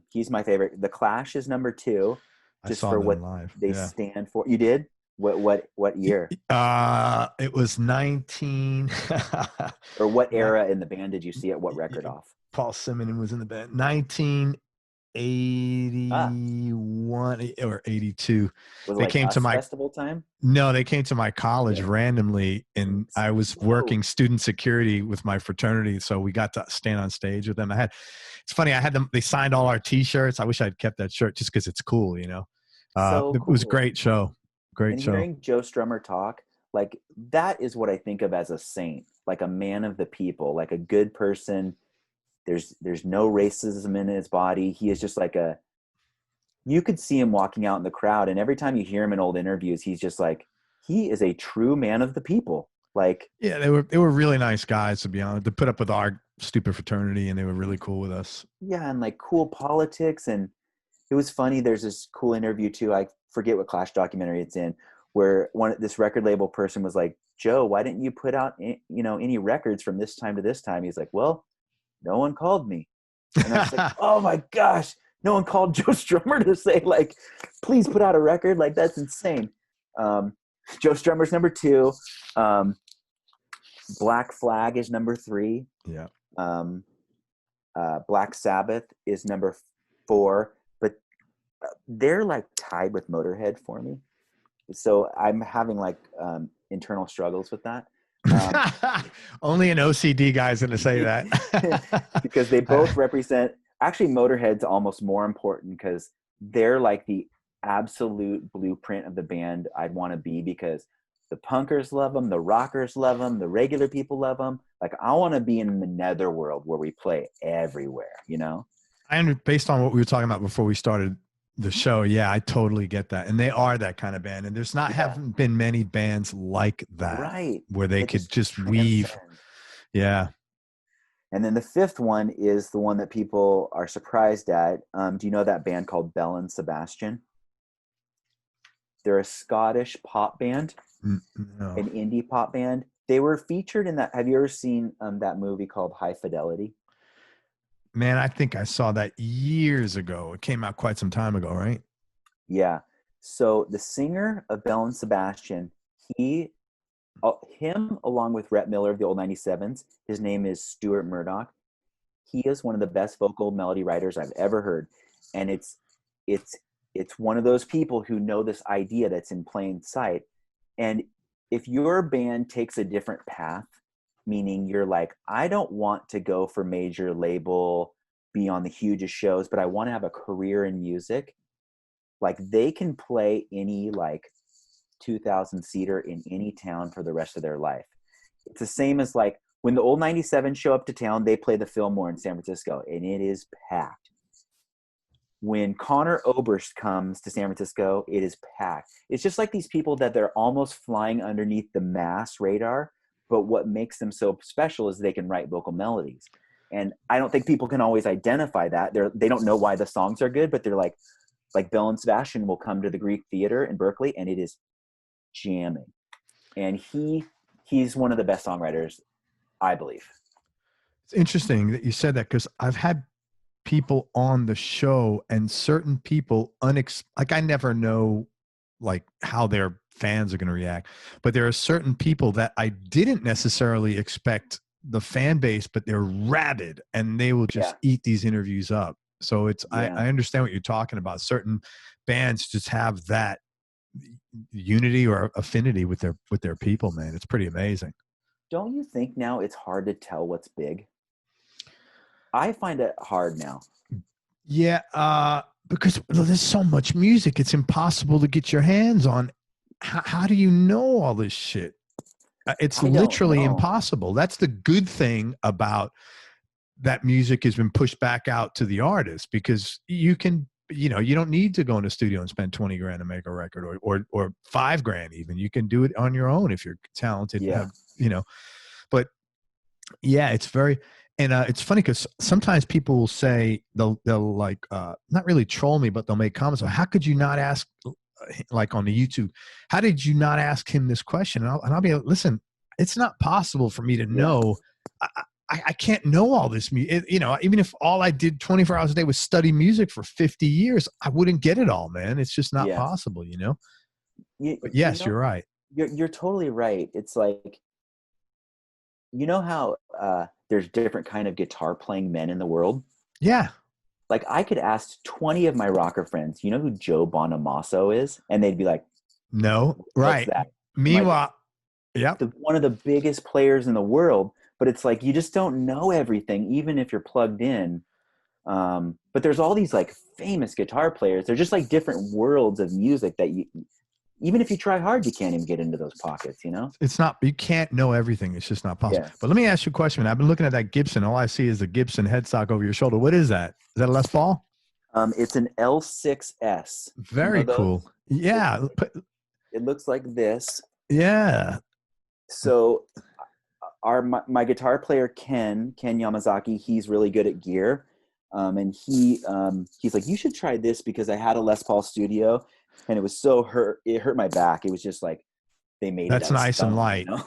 He's my favorite. The Clash is number 2. I just saw for them what live. they Yeah. stand for? You did? What year It was 19. or what Ni- era in the band did you see it? What record off? Paul Simonon was in the band. Ah, 1981 or 82. was it They like came to US my festival time? No, they came to my college Yeah. randomly, and I was Whoa. working student security with my fraternity, so we got to stand on stage with them. It's funny, I had them. They signed all our T-shirts. I wish I'd kept that shirt just because it's cool, you know. So It was a cool. great show, great And show. hearing Joe Strummer talk, like that is what I think of as a saint, like a man of the people, like a good person. There's no racism in his body. He is just like you could see him walking out in the crowd, and every time you hear him in old interviews, he's just like, he is a true man of the people. Like, Yeah, they were really nice guys, to be honest. They put up with our stupid fraternity, and they were really cool with us. yeah, and like cool politics. And it was funny. There's this cool interview too. I forget what Clash documentary it's in, where this record label person was like, Joe, why didn't you put out any records from this time to this time? He's like, well, no one called me. And I was like, oh my gosh, no one called Joe Strummer to say like, please put out a record. Like that's insane. Joe Strummer's number 2. Black Flag is number 3. Yeah. Black Sabbath is number 4, but they're like tied with Motorhead for me. So I'm having like internal struggles with that. Only an OCD guy's going to say that. Because they both represent, actually Motorhead's almost more important because they're like the absolute blueprint of the band I'd want to be, because the punkers love them, the rockers love them, the regular people love them. Like I want to be in the netherworld where we play everywhere, you know? Based on what we were talking about before we started the show, yeah, I totally get that. And they are that kind of band. And there's haven't been many bands like that, right, where they that could just weave. transcend. Yeah. And then the 5th one is the one that people are surprised at. Do you know that band called Bell and Sebastian? They're a Scottish pop band, No. an indie pop band. They were featured in that. Have you ever seen that movie called High Fidelity? Man, I think I saw that years ago. It came out quite some time ago, right? Yeah. So the singer of Bell and Sebastian, him along with Rhett Miller of the old 97s, his name is Stuart Murdoch. He is one of the best vocal melody writers I've ever heard. And it's one of those people who know this idea that's in plain sight. And if your band takes a different path, meaning you're like, I don't want to go for major label, be on the hugest shows, but I want to have a career in music, like they can play any like 2,000 seater in any town for the rest of their life. It's the same as like when the old 97 show up to town, they play the Fillmore in San Francisco and it is packed. When Conor Oberst comes to San Francisco, it is packed. It's just like these people that they're almost flying underneath the mass radar, but what makes them so special is they can write vocal melodies. And I don't think people can always identify that. They don't know why the songs are good, but they're like Bell and Sebastian will come to the Greek Theater in Berkeley and it is jamming. And he's one of the best songwriters, I believe. It's interesting that you said that, because I've had people on the show and certain people like I never know like how their fans are going to react, but there are certain people that I didn't necessarily expect the fan base, but they're rabid and they will just eat these interviews up. So I understand what you're talking about. Certain bands just have that unity or affinity with their people, man. It's pretty amazing. Don't you think now it's hard to tell what's big? I find it hard now. Yeah, because there's so much music, it's impossible to get your hands on. How do you know all this shit? It's literally impossible. That's the good thing about that music has been pushed back out to the artist, because you can, you don't need to go in a studio and spend 20 grand to make a record, or 5 grand even. You can do it on your own if you're talented. Yeah. But yeah, it's very, and it's funny because sometimes people will say they'll like not really troll me, but they'll make comments. How could you not ask, like on the YouTube, how did you not ask him this question? And I'll be like, listen, it's not possible for me to know. I can't know all this music. You know, even if all I did 24 hours a day was study music for 50 years, I wouldn't get it all, man. It's just not Yeah. possible, you know? But You yes, know, you're right. you're totally right. It's like, you know how there's different kind of guitar playing men in the world? Yeah. Like I could ask 20 of my rocker friends, you know who Joe Bonamassa is? And they'd be like, No, what's right. that? I'm like, Meanwhile, yep. one of the biggest players in the world, but it's like, you just don't know everything, even if you're plugged in. But there's all these like famous guitar players. They're just like different worlds of music that you, even if you try hard, you can't even get into those pockets, you know? It's not, you can't know everything. It's just not possible. Yeah. But let me ask you a question, man. I've been looking at that Gibson. All I see is the Gibson headstock over your shoulder. What is that? Is that a Les Paul? It's an L6S. You know Very those? cool. Yeah. It looks like this. Yeah. So my guitar player Ken Yamazaki, he's really good at gear, and he's like, you should try this because I had a Les Paul Studio, and it was it hurt my back. It was just like they made That's it out of nice stone, and light. you know?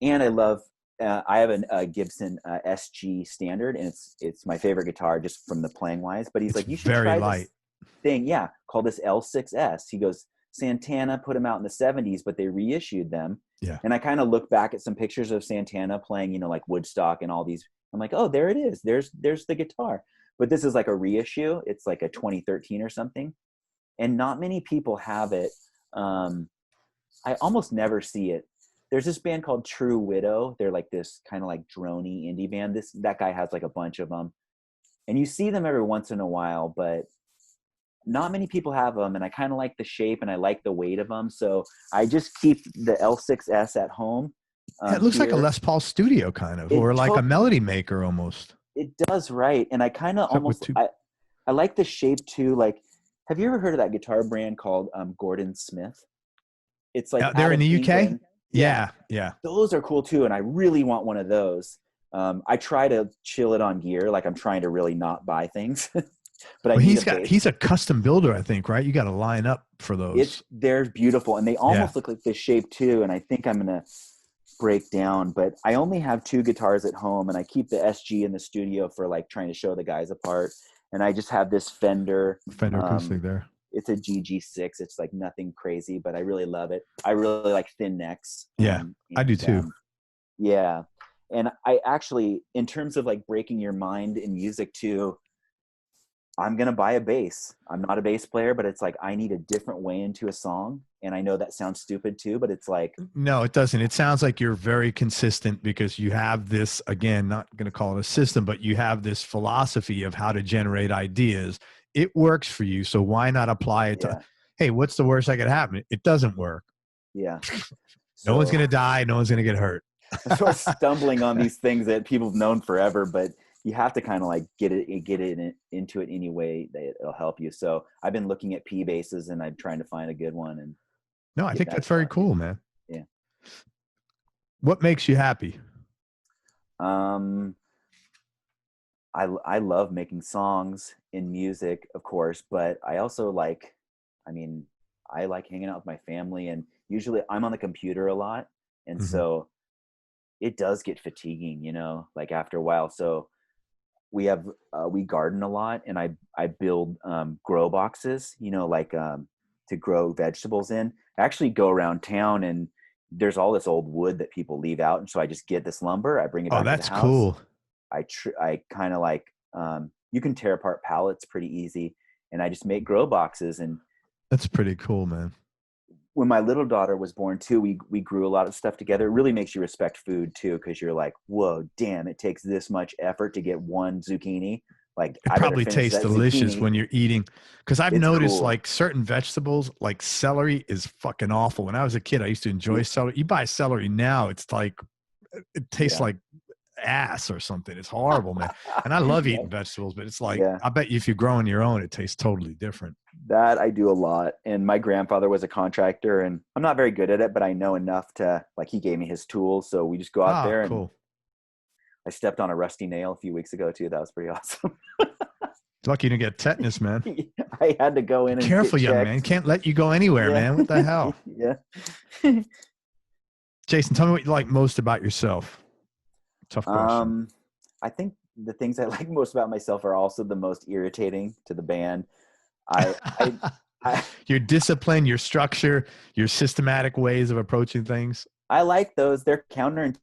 And I love I have a Gibson SG Standard, and it's my favorite guitar just from the playing wise. But he's like, you should very try light this thing, yeah, call this L6S. He goes, Santana put them out in the 70s, but they reissued them. Yeah. And I kind of look back at some pictures of Santana playing, you know, like Woodstock and all these. I'm like, oh, there it is. There's the guitar. But this is like a reissue. It's like a 2013 or something. And not many people have it. I almost never see it. There's this band called True Widow. They're like this kind of like droney indie band. That guy has like a bunch of them. And you see them every once in a while, but not many people have them, and I kind of like the shape and I like the weight of them, so I just keep the L6S at home. Yeah, it looks like a Les Paul Studio kind of, or like a melody maker almost. It does, right? And I kind of almost I like the shape too. Like, have you ever heard of that guitar brand called Gordon Smith? It's like they're in the UK. England. Yeah, those are cool too, and I really want one of those. I try to chill it on gear, like I'm trying to really not buy things. But he's a custom builder, I think, right? You got to line up for those. They're beautiful, and they almost look like this shape too. And I think I'm gonna break down, but I only have 2 guitars at home, and I keep the SG in the studio for like trying to show the guys apart. And I just have this Fender acoustic there. It's a GG6. It's like nothing crazy, but I really love it. I really like thin necks. Yeah, I do too. Yeah, and I actually, in terms of like breaking your mind in music too, I'm going to buy a bass. I'm not a bass player, but it's like I need a different way into a song. And I know that sounds stupid too, but it's like... No, it doesn't. It sounds like you're very consistent because you have this, again, not going to call it a system, but you have this philosophy of how to generate ideas. It works for you. So why not apply it to, hey, what's the worst that could happen? It doesn't work. Yeah. No one's going to die. No one's going to get hurt. I'm sort of stumbling on these things that people have known forever, but you have to kind of like get it into it anyway that it'll help you. So I've been looking at P basses, and I'm trying to find a good one. And no, I think that's very cool, man. Yeah. What makes you happy? I love making songs in music, of course, but I also like hanging out with my family, and usually I'm on the computer a lot. And so it does get fatiguing, you know, like after a while. So we garden a lot, and I build grow boxes, you know, like to grow vegetables in. I actually go around town, and there's all this old wood that people leave out, and so I just get this lumber, I bring it back to the house. Oh, that's cool. I kind of like you can tear apart pallets pretty easy, and I just make grow boxes. And that's pretty cool, man. When my little daughter was born too, we grew a lot of stuff together. It really makes you respect food too, because you're like, whoa, damn, it takes this much effort to get one zucchini. Like, it probably tastes delicious when you're eating. Because I've noticed like certain vegetables, like celery is fucking awful. When I was a kid, I used to enjoy celery. You buy celery now, it's like, it tastes like ass or something. It's horrible, man. And I love eating vegetables, but it's like, I bet you if you're growing your own, it tastes totally different. That I do a lot. And my grandfather was a contractor, and I'm not very good at it, but I know enough to, like, he gave me his tools. So we just go out there. And I stepped on a rusty nail a few weeks ago too. That was pretty awesome. Lucky you didn't get tetanus, man. I had to go in and careful, young man. Can't let you go anywhere, man. What the hell? Yeah. Jason, tell me what you like most about yourself. Tough question. I think the things I like most about myself are also the most irritating to the band. I Your discipline, your structure, your systematic ways of approaching things. I like those. They're counterintuitive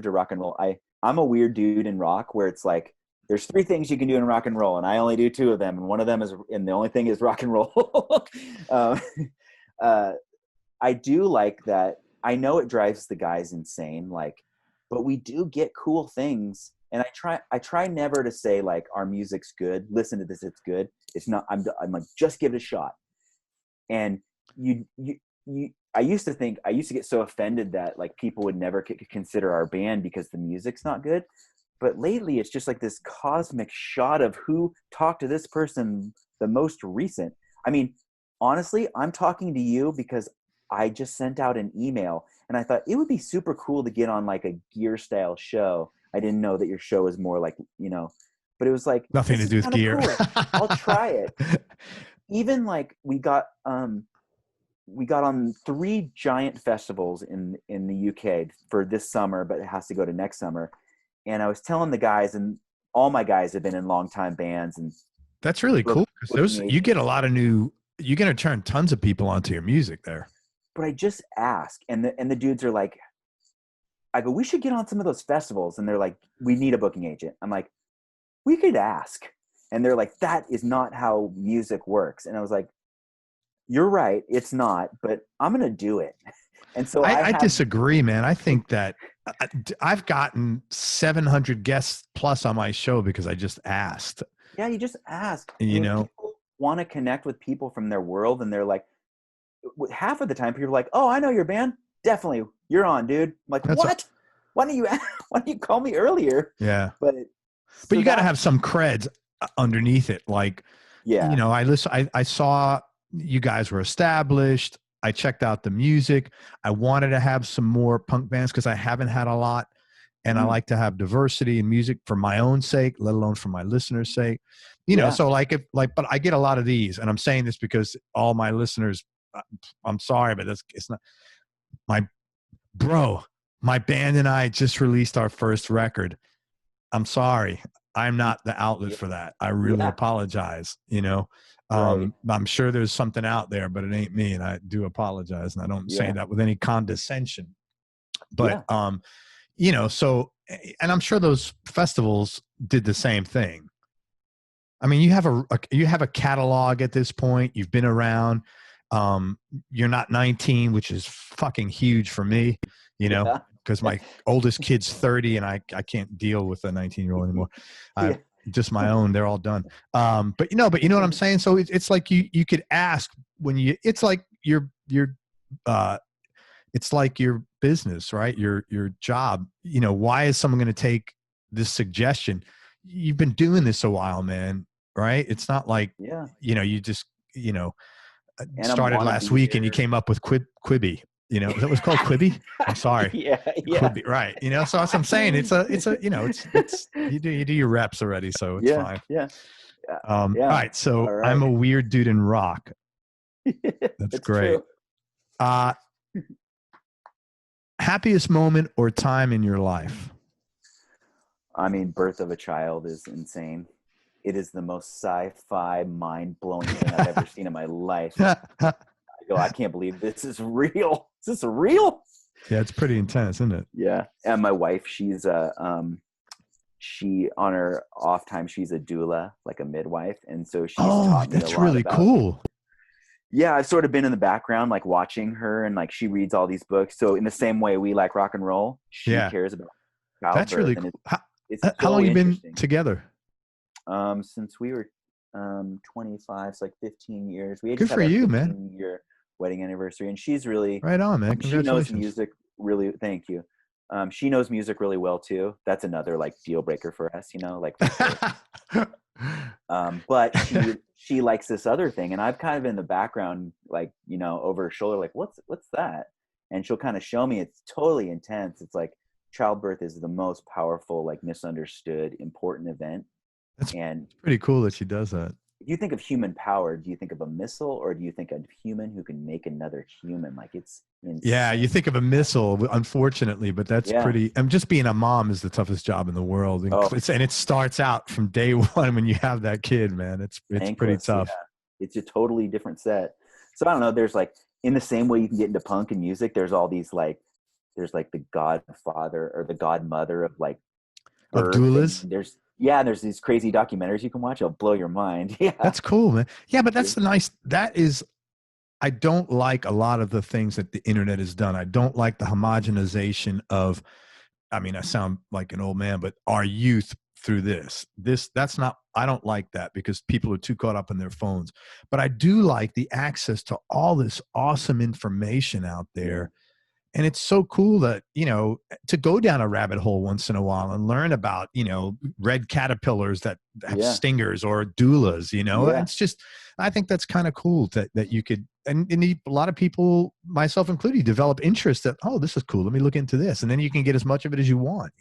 to rock and roll. I'm a weird dude in rock where it's like there's three things you can do in rock and roll, and I only do two of them, and one of them is, and the only thing is rock and roll. um, I do like that. I know it drives the guys insane, like, but we do get cool things. And I try never to say like our music's good. Listen to this, it's good. It's not. I'm like, just give it a shot. And you I used to get so offended that like people would never consider our band because the music's not good. But lately it's just like this cosmic shot of who talked to this person the most recent. I mean, honestly, I'm talking to you because I just sent out an email and I thought it would be super cool to get on like a gear style show. I didn't know that your show is more like, but it was like Nothing to do with gear. Cool. I'll try it. Even like we got on 3 giant festivals in the UK for this summer, but it has to go to next summer. And I was telling the guys, and all my guys have been in long-time bands, and that's really cool because you get a lot of you're going to turn tons of people onto your music there. But I just ask, and the dudes are like, I go, we should get on some of those festivals, and they're like, we need a booking agent. I'm like, we could ask, and they're like, that is not how music works. And I was like, you're right, it's not, but I'm gonna do it. And so I disagree, man. I think that I've gotten 700 guests plus on my show because I just asked. Yeah, you just ask. People want to connect with people from their world, and they're like, half of the time people are like, oh, I know your band, definitely, you're on, dude. I'm like, what? Why don't you call me earlier? Yeah, but you got to have some creds underneath it. Like, I saw you guys were established. I checked out the music. I wanted to have some more punk bands because I haven't had a lot. And I like to have diversity in music for my own sake, let alone for my listeners' sake. So but I get a lot of these, and I'm saying this because all my listeners, I'm sorry, but it's not my band and I just released our first record. I'm sorry. I'm not the outlet for that. I really apologize. Right. I'm sure there's something out there, but it ain't me. And I do apologize. And I don't say that with any condescension, but, so, and I'm sure those festivals did the same thing. I mean, you have a catalog at this point. You've been around. You're not 19, which is fucking huge for me, because my oldest kid's 30 and I can't deal with a 19-year-old anymore. Just my own, they're all done. But you know what I'm saying? So it's like you could ask it's like it's like your business, right? Your job, why is someone going to take this suggestion? You've been doing this a while, man. Right? It's not like, you just, started last week and you came up with Quibi. Is that what's called, Quibi? I'm sorry. Quibi, right. So that's what I'm saying. It's you do your reps already, so it's fine. All right. So I'm a weird dude in rock. That's great. Happiest moment or time in your life? I mean, birth of a child is insane. It is the most sci-fi, mind-blowing thing I've ever seen in my life. I can't believe this is real. Is this real? Yeah, it's pretty intense, isn't it? Yeah. And my wife, she's she on her off time, she's a doula, like a midwife, and so she's taught me that's really cool. Yeah, I've sort of been in the background, like watching her, and like she reads all these books. So in the same way we like rock and roll, she cares about childbirth. That's really cool. How long you been together? Since we were 25, so like 15 years. We Good just for had you, our man. Year wedding anniversary, and she's really right on, man. Congratulations. She knows music really. Thank you. She knows music really well too. That's another like deal breaker for us, like. But she likes this other thing, and I've kind of in the background, like over her shoulder, like what's that? And she'll kind of show me. It's totally intense. It's like childbirth is the most powerful, like misunderstood, important event. That's pretty cool that she does that. if you think of human power, do you think of a missile, or do you think of a human who can make another human? Like, it's Yeah, you insane. think of a missile, unfortunately, but that's Yeah. pretty. I'm just being a mom is the toughest job in the world, and Oh, it starts out from day one when you have that kid, man. It's pretty thankless. Yeah. tough. It's a totally different set. So I don't know. There's like, in the same way you can get into punk and music, there's all these like, there's like the godfather or the godmother of like Of birth. And doulas. there's these crazy documentaries you can watch. It'll blow your mind. Yeah. That's cool, man. Yeah, but that's the nice. That is. I don't like a lot of the things that the internet has done. I don't like the homogenization of, I mean, I sound like an old man, but our youth through that's not, I don't like that because people are too caught up in their phones. But I do like the access to all this awesome information out there. And it's so cool that, to go down a rabbit hole once in a while and learn about, red caterpillars that have Yeah. stingers or doulas, Yeah. it's just, I think that's kind of cool that you could, and a lot of people, myself included, develop interest that, oh, this is cool. Let me look into this. And then you can get as much of it as you want,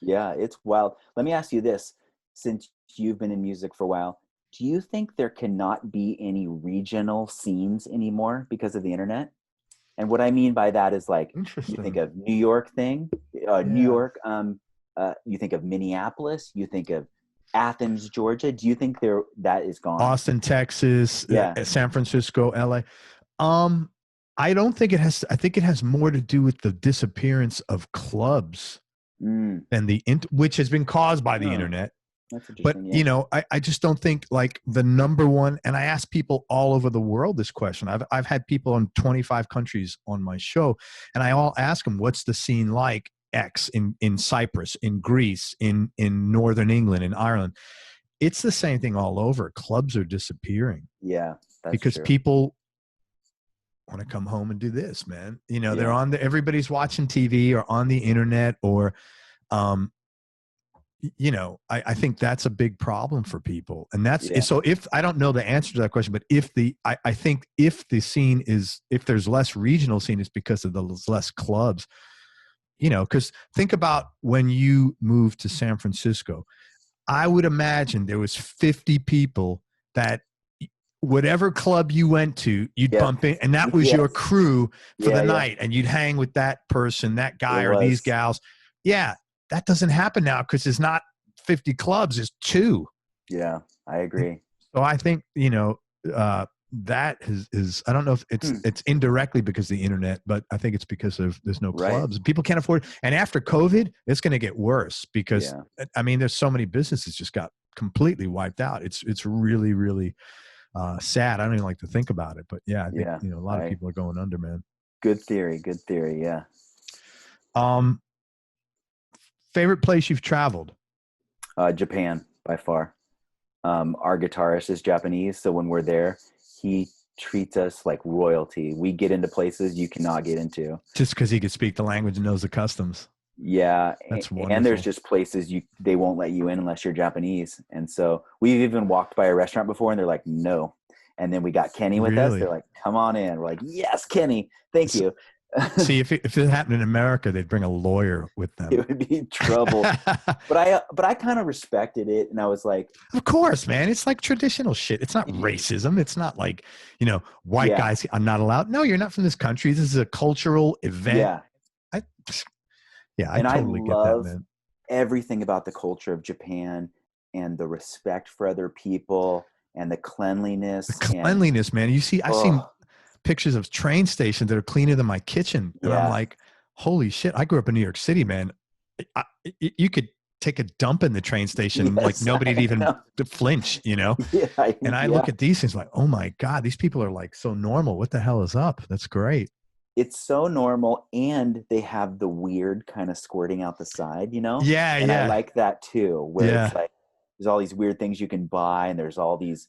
Yeah. It's wild. Let me ask you this. Since you've been in music for a while, do you think there cannot be any regional scenes anymore because of the internet? And what I mean by that is, like, you think Interesting. of New York New Yeah. York, you think of Minneapolis, you think of Athens, Georgia. Do you think that is gone? Austin, Texas, Yeah. San Francisco, LA. Um, I don't think it has. I think it has more to do with the disappearance of clubs Mm. than which has been caused by the Huh. internet. That's But interesting. Yeah. I just don't think like the number one. And I ask people all over the world this question. I've had people in 25 countries on my show, and I all ask them, "What's the scene like?" X in Cyprus, in Greece, in Northern England, in Ireland. It's the same thing all over. Clubs are disappearing Yeah. That's because true. people want to come home and do this, man. They're Yeah. everybody's watching TV or on the internet or, um, I think that's a big problem for people. And Yeah. so if I don't know the answer to that question, but I think if if there's less regional scene, it's because of the less clubs, because think about when you moved to San Francisco, I would imagine there was 50 people that whatever club you went to, you'd Yep. bump in, and that was your Yes. crew for the Yeah. Yeah. night, and you'd hang with that person, that It guy, or these was. gals. Yeah, that doesn't happen now because there's not 50 clubs, there's two. Yeah. I agree. So I think that is I don't know if it's indirectly because of the internet, but I think it's because of there's no Right. clubs. People can't afford it. And after COVID, it's going to get worse because Yeah. I mean, there's so many businesses just got completely wiped out. It's really, really sad. I don't even like to think about it, but yeah, I think Yeah. a lot of people are going under, man. Good theory. Good theory. Yeah. Um, favorite place you've traveled? Japan by far. Our guitarist is Japanese, so when we're there, he treats us like royalty. We get into places you cannot get into. Just because he could speak the language and knows the customs. Yeah, That's and there's wonderful. just places they won't let you in unless you're Japanese. And so we've even walked by a restaurant before, and they're like, no. And then we got Kenny with us. Really? They're like, come on in. We're like, yes, Kenny, thank you. See, if it happened in America, they'd bring a lawyer with them. It would be trouble. But I kind of respected it, and I was like, of course, man. It's like traditional shit. It's not racism. It's not like, white guys are not allowed. No, you're not from this country. This is a cultural event. Yeah. I totally get that, man. Everything about the culture of Japan and the respect for other people and the cleanliness. The cleanliness, man. I've seen pictures of train stations that are cleaner than my kitchen. And I'm like, holy shit. I grew up in New York City, man. You could take a dump in the train station. Like nobody'd even flinch, Yeah, and I look at these things like, oh my God, these people are like so normal. What the hell is up? That's great. It's so normal, and they have the weird kind of squirting out the side, Yeah, and I like that too, where it's like there's all these weird things you can buy, and there's all these,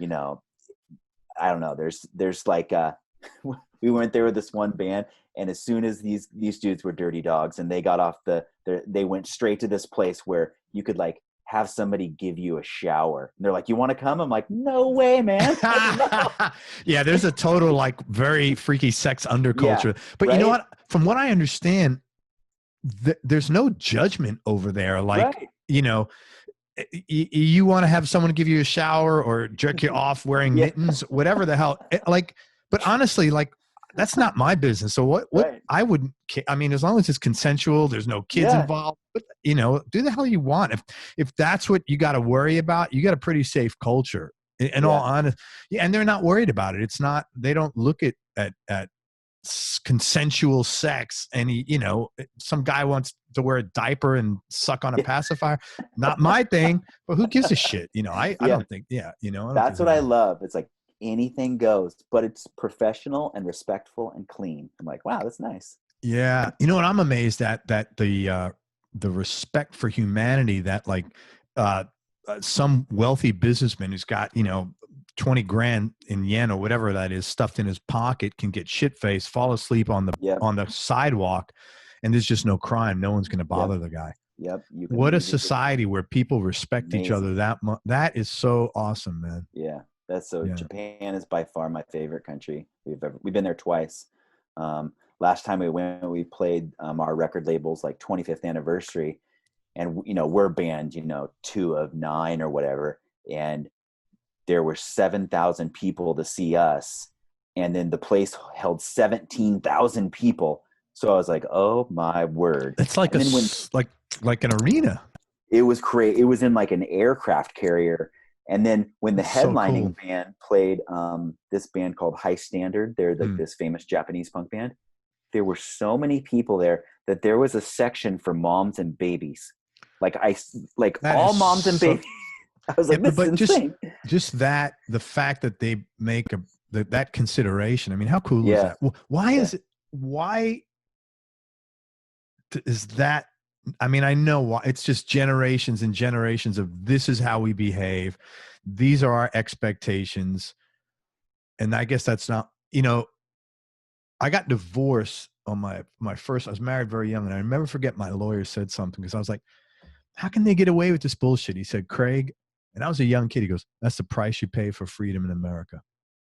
I don't know, there's like we went there with this one band, and as soon as these dudes were dirty dogs and they got off they went straight to this place where you could like have somebody give you a shower. And they're like, you want to come? I'm like, no way, man. Yeah, there's a total like very freaky sex underculture. Yeah, but right? You know what? From what I understand, there's no judgment over there. Like, You want to have someone give you a shower or jerk you off wearing Yeah. mittens, whatever the hell. Like, but honestly, like, that's not my business. So what Right. I wouldn't, I mean, as long as it's consensual, there's no kids Yeah. involved, but, you know, do the hell you want. If that's what you got to worry about, you got a pretty safe culture, in all Yeah. honesty. Yeah, and they're not worried about it. It's not, they don't look at consensual sex, and he, you know, some guy wants to wear a diaper and suck on a Yeah. pacifier. Not my thing, but who gives a shit? You know, I Yeah. don't think, yeah, you know, I don't That's think what I love. It's like anything goes, but it's professional and respectful and clean. I'm like, wow, that's nice. yeah. You know what I'm amazed at, that the respect for humanity that, like, uh some wealthy businessman who's got, you know, 20 grand in yen or whatever that is stuffed in his pocket can get shit faced, fall asleep on Yep. the sidewalk, and there's just no crime. No one's going to bother Yep. the guy. Yep. You What a can just society where people respect each amazing. other that much. That is so awesome, man. Yeah. That's so Yeah. Japan is by far my favorite country. We've been there twice. Last time we went, we played our record label's like 25th anniversary, and you know, we're band, you know, 2 of 9 or whatever, and there were 7,000 people to see us, and then the place held 17,000 people. So I was like, "Oh my word!" It's like And then when like an arena. it was it was in like an aircraft carrier. And then when the It's so headlining cool. band played, this band called High Standard, they're like Mm. this famous Japanese punk band. There were so many people there that there was a section for moms and babies. Like That all is moms and so, babies. I was yeah, like, this is but insane. just that, the fact that they make that consideration. I mean, how cool is Yeah. that? Why Yeah. is it? Why is that? I mean, I know why. It's just generations and generations of, this is how we behave. These are our expectations. And I guess that's not, you know, I got divorced on my first, I was married very young. And I never forget, my lawyer said something, because I was like, how can they get away with this bullshit? He said, Craig, and I was a young kid. He goes, that's the price you pay for freedom in America.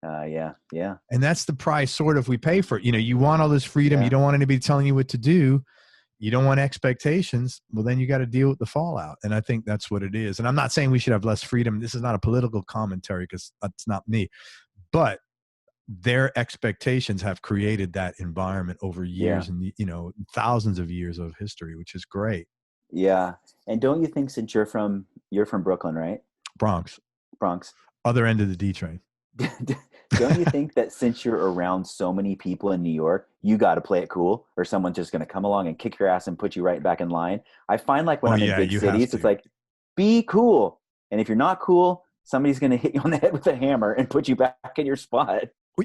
Yeah. Yeah. And that's the price sort of we pay for it. You know, you want all this freedom. Yeah. You don't want anybody telling you what to do. You don't want expectations. Well, then you got to deal with the fallout. And I think that's what it is. And I'm not saying we should have less freedom. This is not a political commentary, because that's not me. But their expectations have created that environment over Yeah. years, and, you know, thousands of years of history, which is great. Yeah. And don't you think, since you're from Brooklyn, right? Bronx, Bronx. other end of the D train. Don't you think that since you're around so many people in New York, you got to play it cool, or someone's just going to come along and kick your ass and put you right back in line? I find, like, when Oh I'm in yeah, big you have cities, to. it's like, be cool. And if you're not cool, somebody's going to hit you on the head with a hammer and put you back in your spot.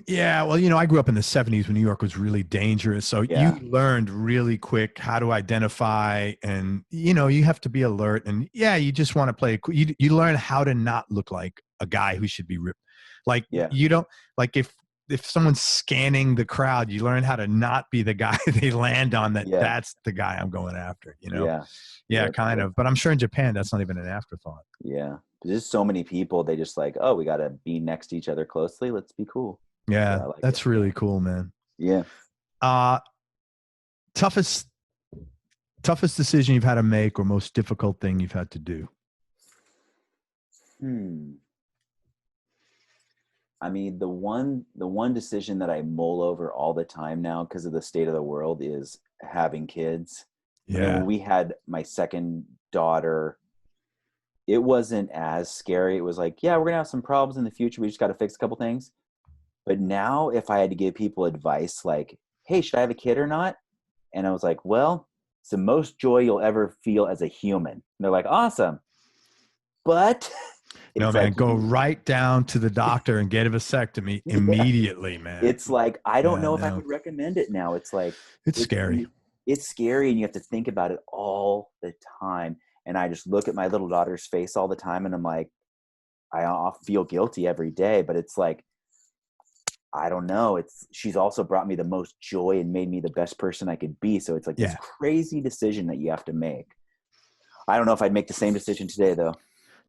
Yeah, well, you know, I grew up in the 70s when New York was really dangerous. So Yeah. you learned really quick how to identify, and, you know, you have to be alert. And yeah, you just want to play. You learn how to not look like a guy who should be ripped. Like, Yeah. you don't, like, if someone's scanning the crowd, you learn how to not be the guy they land on, Yeah. that's the guy I'm going after, you know? Yeah. Yeah, Yep. kind Yep. of. But I'm sure in Japan, that's not even an afterthought. Yeah. There's just so many people. They just like, oh, we got to be next to each other closely. Let's be cool. Yeah, So I like that's it. really cool, man. Yeah. Toughest decision you've had to make, or most difficult thing you've had to do? I mean, the one decision that I mull over all the time now, because of the state of the world, is having kids. I mean, Yeah. when we had my second daughter, it wasn't as scary. It was like, yeah, we're gonna have some problems in the future. We just got to fix a couple things. But now, if I had to give people advice, like, hey, should I have a kid or not? And I was like, well, it's the most joy you'll ever feel as a human. And they're like, awesome. But No, man, go right down to the doctor and get a vasectomy immediately, man. It's like, I don't know if I would recommend it now. It's like, it's scary. It's scary, and you have to think about it all the time. And I just look at my little daughter's face all the time, and I'm like, I feel guilty every day, but it's like, I don't know. She's also brought me the most joy and made me the best person I could be. So it's like this crazy decision that you have to make. I don't know if I'd make the same decision today, though.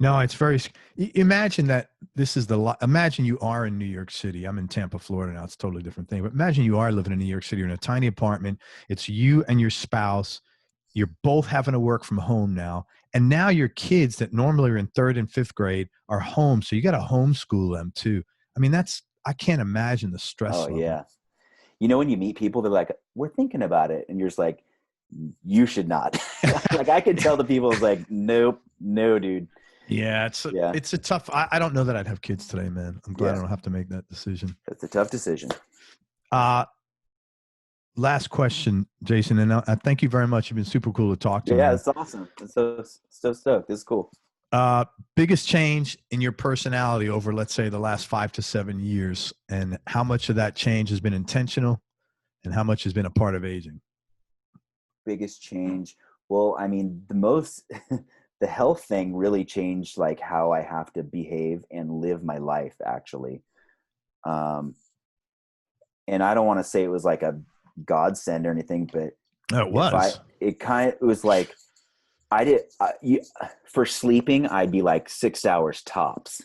No, it's very, imagine that this is imagine you are in New York City. I'm in Tampa, Florida now. It's a totally different thing. But imagine you are living in New York City. You're in a tiny apartment. It's you and your spouse. You're both having to work from home now. And now your kids that normally are in 3rd and 5th grade are home. So you got to homeschool them too. I mean, I can't imagine the stress Oh level. yeah. You know, when you meet people, they're like, we're thinking about it. And you're just like, you should not. Like I could tell the people, it's like, nope, no, dude. Yeah, it's a tough. I don't know that I'd have kids today, man. I'm glad I don't have to make that decision. That's a tough decision. Last question, Jason, and I thank you very much. You've been super cool to talk to. Yeah, it's awesome. I'm so stoked. This is cool. Biggest change in your personality over, let's say, the last 5 to 7 years, and how much of that change has been intentional, and how much has been a part of aging? Biggest change. Well, I mean, the health thing really changed like how I have to behave and live my life, actually. And I don't want to say it was like a godsend or anything, but it was. It was like for sleeping, I'd be like 6 hours tops.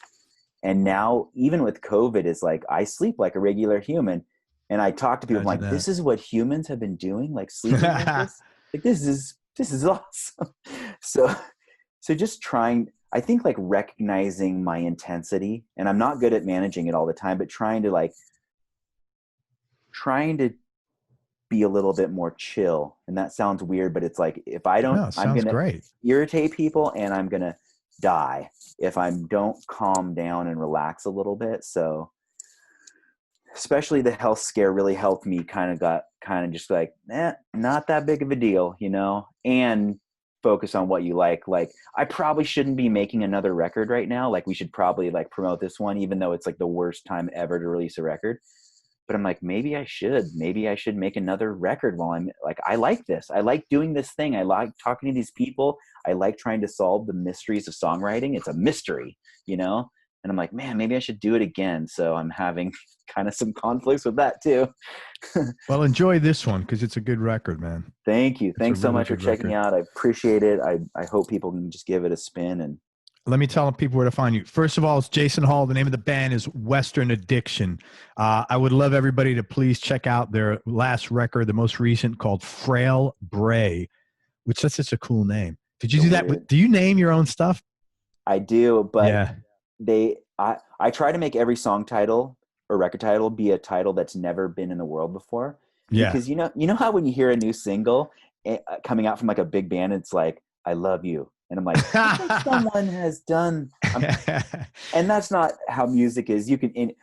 And now even with COVID, it's like, I sleep like a regular human. And I talk to people, I'm like, this is what humans have been doing, like sleeping like this. Like, this is awesome. So just trying, I think like recognizing my intensity, and I'm not good at managing it all the time, but trying to be a little bit more chill. And that sounds weird, but it's like, if I don't, I'm going to irritate people and I'm going to die if I don't calm down and relax a little bit. So especially the health scare really helped me kind of just like, not that big of a deal, you know, and focus on what you like. Like, I probably shouldn't be making another record right now. Like, we should probably like promote this one, even though it's like the worst time ever to release a record. But I'm like, maybe I should make another record while I'm like, I like this. I like doing this thing. I like talking to these people. I like trying to solve the mysteries of songwriting. It's a mystery, you know? And I'm like, man, maybe I should do it again. So I'm having kind of some conflicts with that too. Well, enjoy this one, because it's a good record, man. Thank you. Thanks so much for checking out. I appreciate it. I hope people can just give it a spin. And let me tell people where to find you. First of all, it's Jason Hall. The name of the band is Western Addiction. I would love everybody to please check out their last record, the most recent, called Frail Bray, which that's such a cool name. Did you do that? Do you name your own stuff? I do, but I try to make every song title or record title be a title that's never been in the world before. Yeah. Because you know how when you hear a new single coming out from like a big band, it's like, I love you. And I'm like, I think someone has done, and that's not how music is.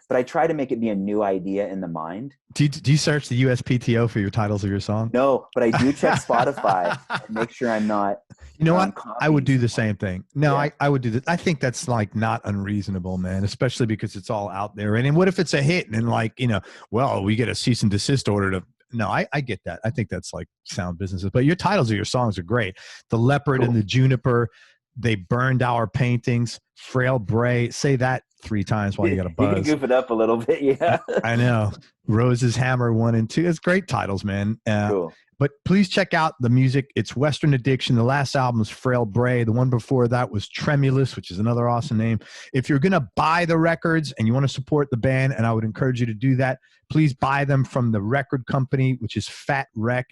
But I try to make it be a new idea in the mind. Do you search the USPTO for your titles of your song? No, but I do check Spotify and make sure I'm not. You know what? I would do the same thing. No, yeah. I would do that. I think that's like not unreasonable, man, especially because it's all out there. And what if it's a hit and like, you know, well, we get a cease and desist order to. No, I get that. I think that's like sound businesses. But your titles of your songs are great. The Leopard and the Juniper, They Burned Our Paintings, Frail Bray. Say that 3 times while you got a buzz. You can goof it up a little bit, yeah. I know. Rose's Hammer 1 and 2. It's great titles, man. Cool. But please check out the music. It's Western Addiction. The last album was Frail Bray. The one before that was Tremulous, which is another awesome name. If you're going to buy the records and you want to support the band, and I would encourage you to do that, please buy them from the record company, which is WRECK.com.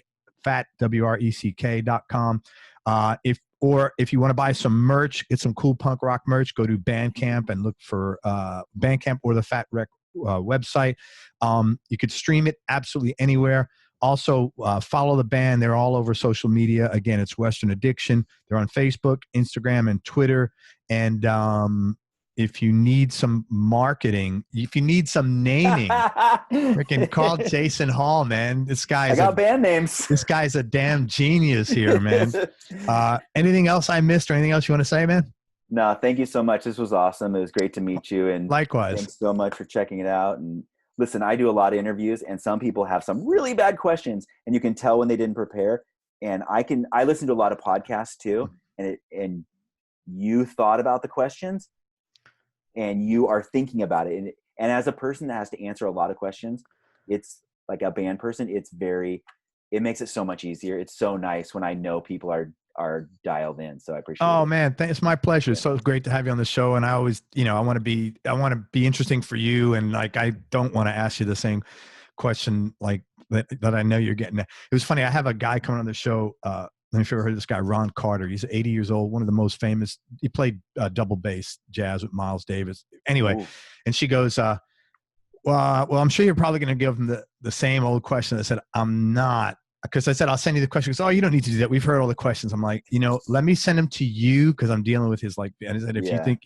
If you want to buy some merch, get some cool punk rock merch, go to Bandcamp and look for Bandcamp or the Fat Wreck website. You could stream it absolutely anywhere. Also, follow the band. They're all over social media. Again, it's Western Addiction. They're on Facebook, Instagram, and Twitter. And if you need some marketing, if you need some naming, freaking call Jason Hall, man. This guy's I got band names. This guy's a damn genius here, man. Anything else I missed or anything else you want to say, man? No, thank you so much. This was awesome. It was great to meet you. And likewise. Thanks so much for checking it out. And listen, I do a lot of interviews, and some people have some really bad questions, and you can tell when they didn't prepare. And I listen to a lot of podcasts too, and you thought about the questions, and you are thinking about it. And as a person that has to answer a lot of questions, it's like a band person. It makes it so much easier. It's so nice when I know people are dialed in. So I appreciate it. Oh man, it's my pleasure. It's so great to have you on the show. And I always, I want to be interesting for you. And like, I don't want to ask you the same question like that I know you're getting. It was funny. I have a guy coming on the show know if you ever heard of this guy, Ron Carter. He's 80 years old, one of the most famous. He played double bass jazz with Miles Davis. Anyway, Ooh. and she goes, well, I'm sure you're probably going to give him the same old question. I said, I'm not. Because I said, I'll send you the question. He goes, oh, you don't need to do that. We've heard all the questions. I'm like, let me send them to you because I'm dealing with his, like, and I said, if you think,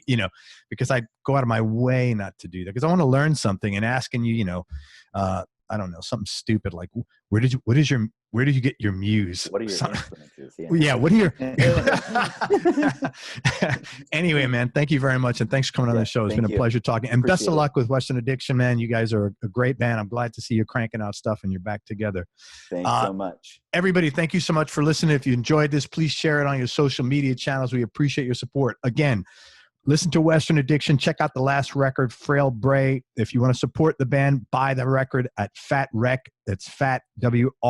because I go out of my way not to do that because I want to learn something and asking you, I don't know, something stupid like, where did you get your muse? What are your influences? Yeah. What are your, anyway, man, thank you very much. And thanks for coming on the show. It's been a pleasure talking and best of luck with Western Addiction, man. You guys are a great band. I'm glad to see you cranking out stuff and you're back together. Thanks so much. Everybody, thank you so much for listening. If you enjoyed this, please share it on your social media channels. We appreciate your support. Again, listen to Western Addiction. Check out the last record, Frail Bray. If you want to support the band, buy the record at Fat Rec. That's Fat, WRECK.com.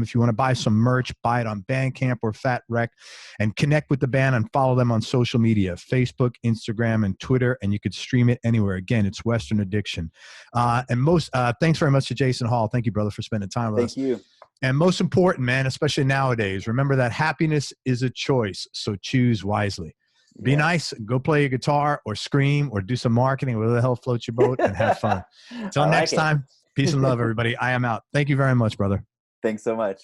If you want to buy some merch, buy it on Bandcamp or Fat Rec. And connect with the band and follow them on social media, Facebook, Instagram, and Twitter. And you could stream it anywhere. Again, it's Western Addiction. Thanks very much to Jason Hall. Thank you, brother, for spending time with us. Thank you. And most important, man, especially nowadays, remember that happiness is a choice. So choose wisely. Be nice, go play your guitar or scream or do some marketing, whatever the hell floats your boat, and have fun. Until next time, peace and love, everybody. I am out. Thank you very much, brother. Thanks so much.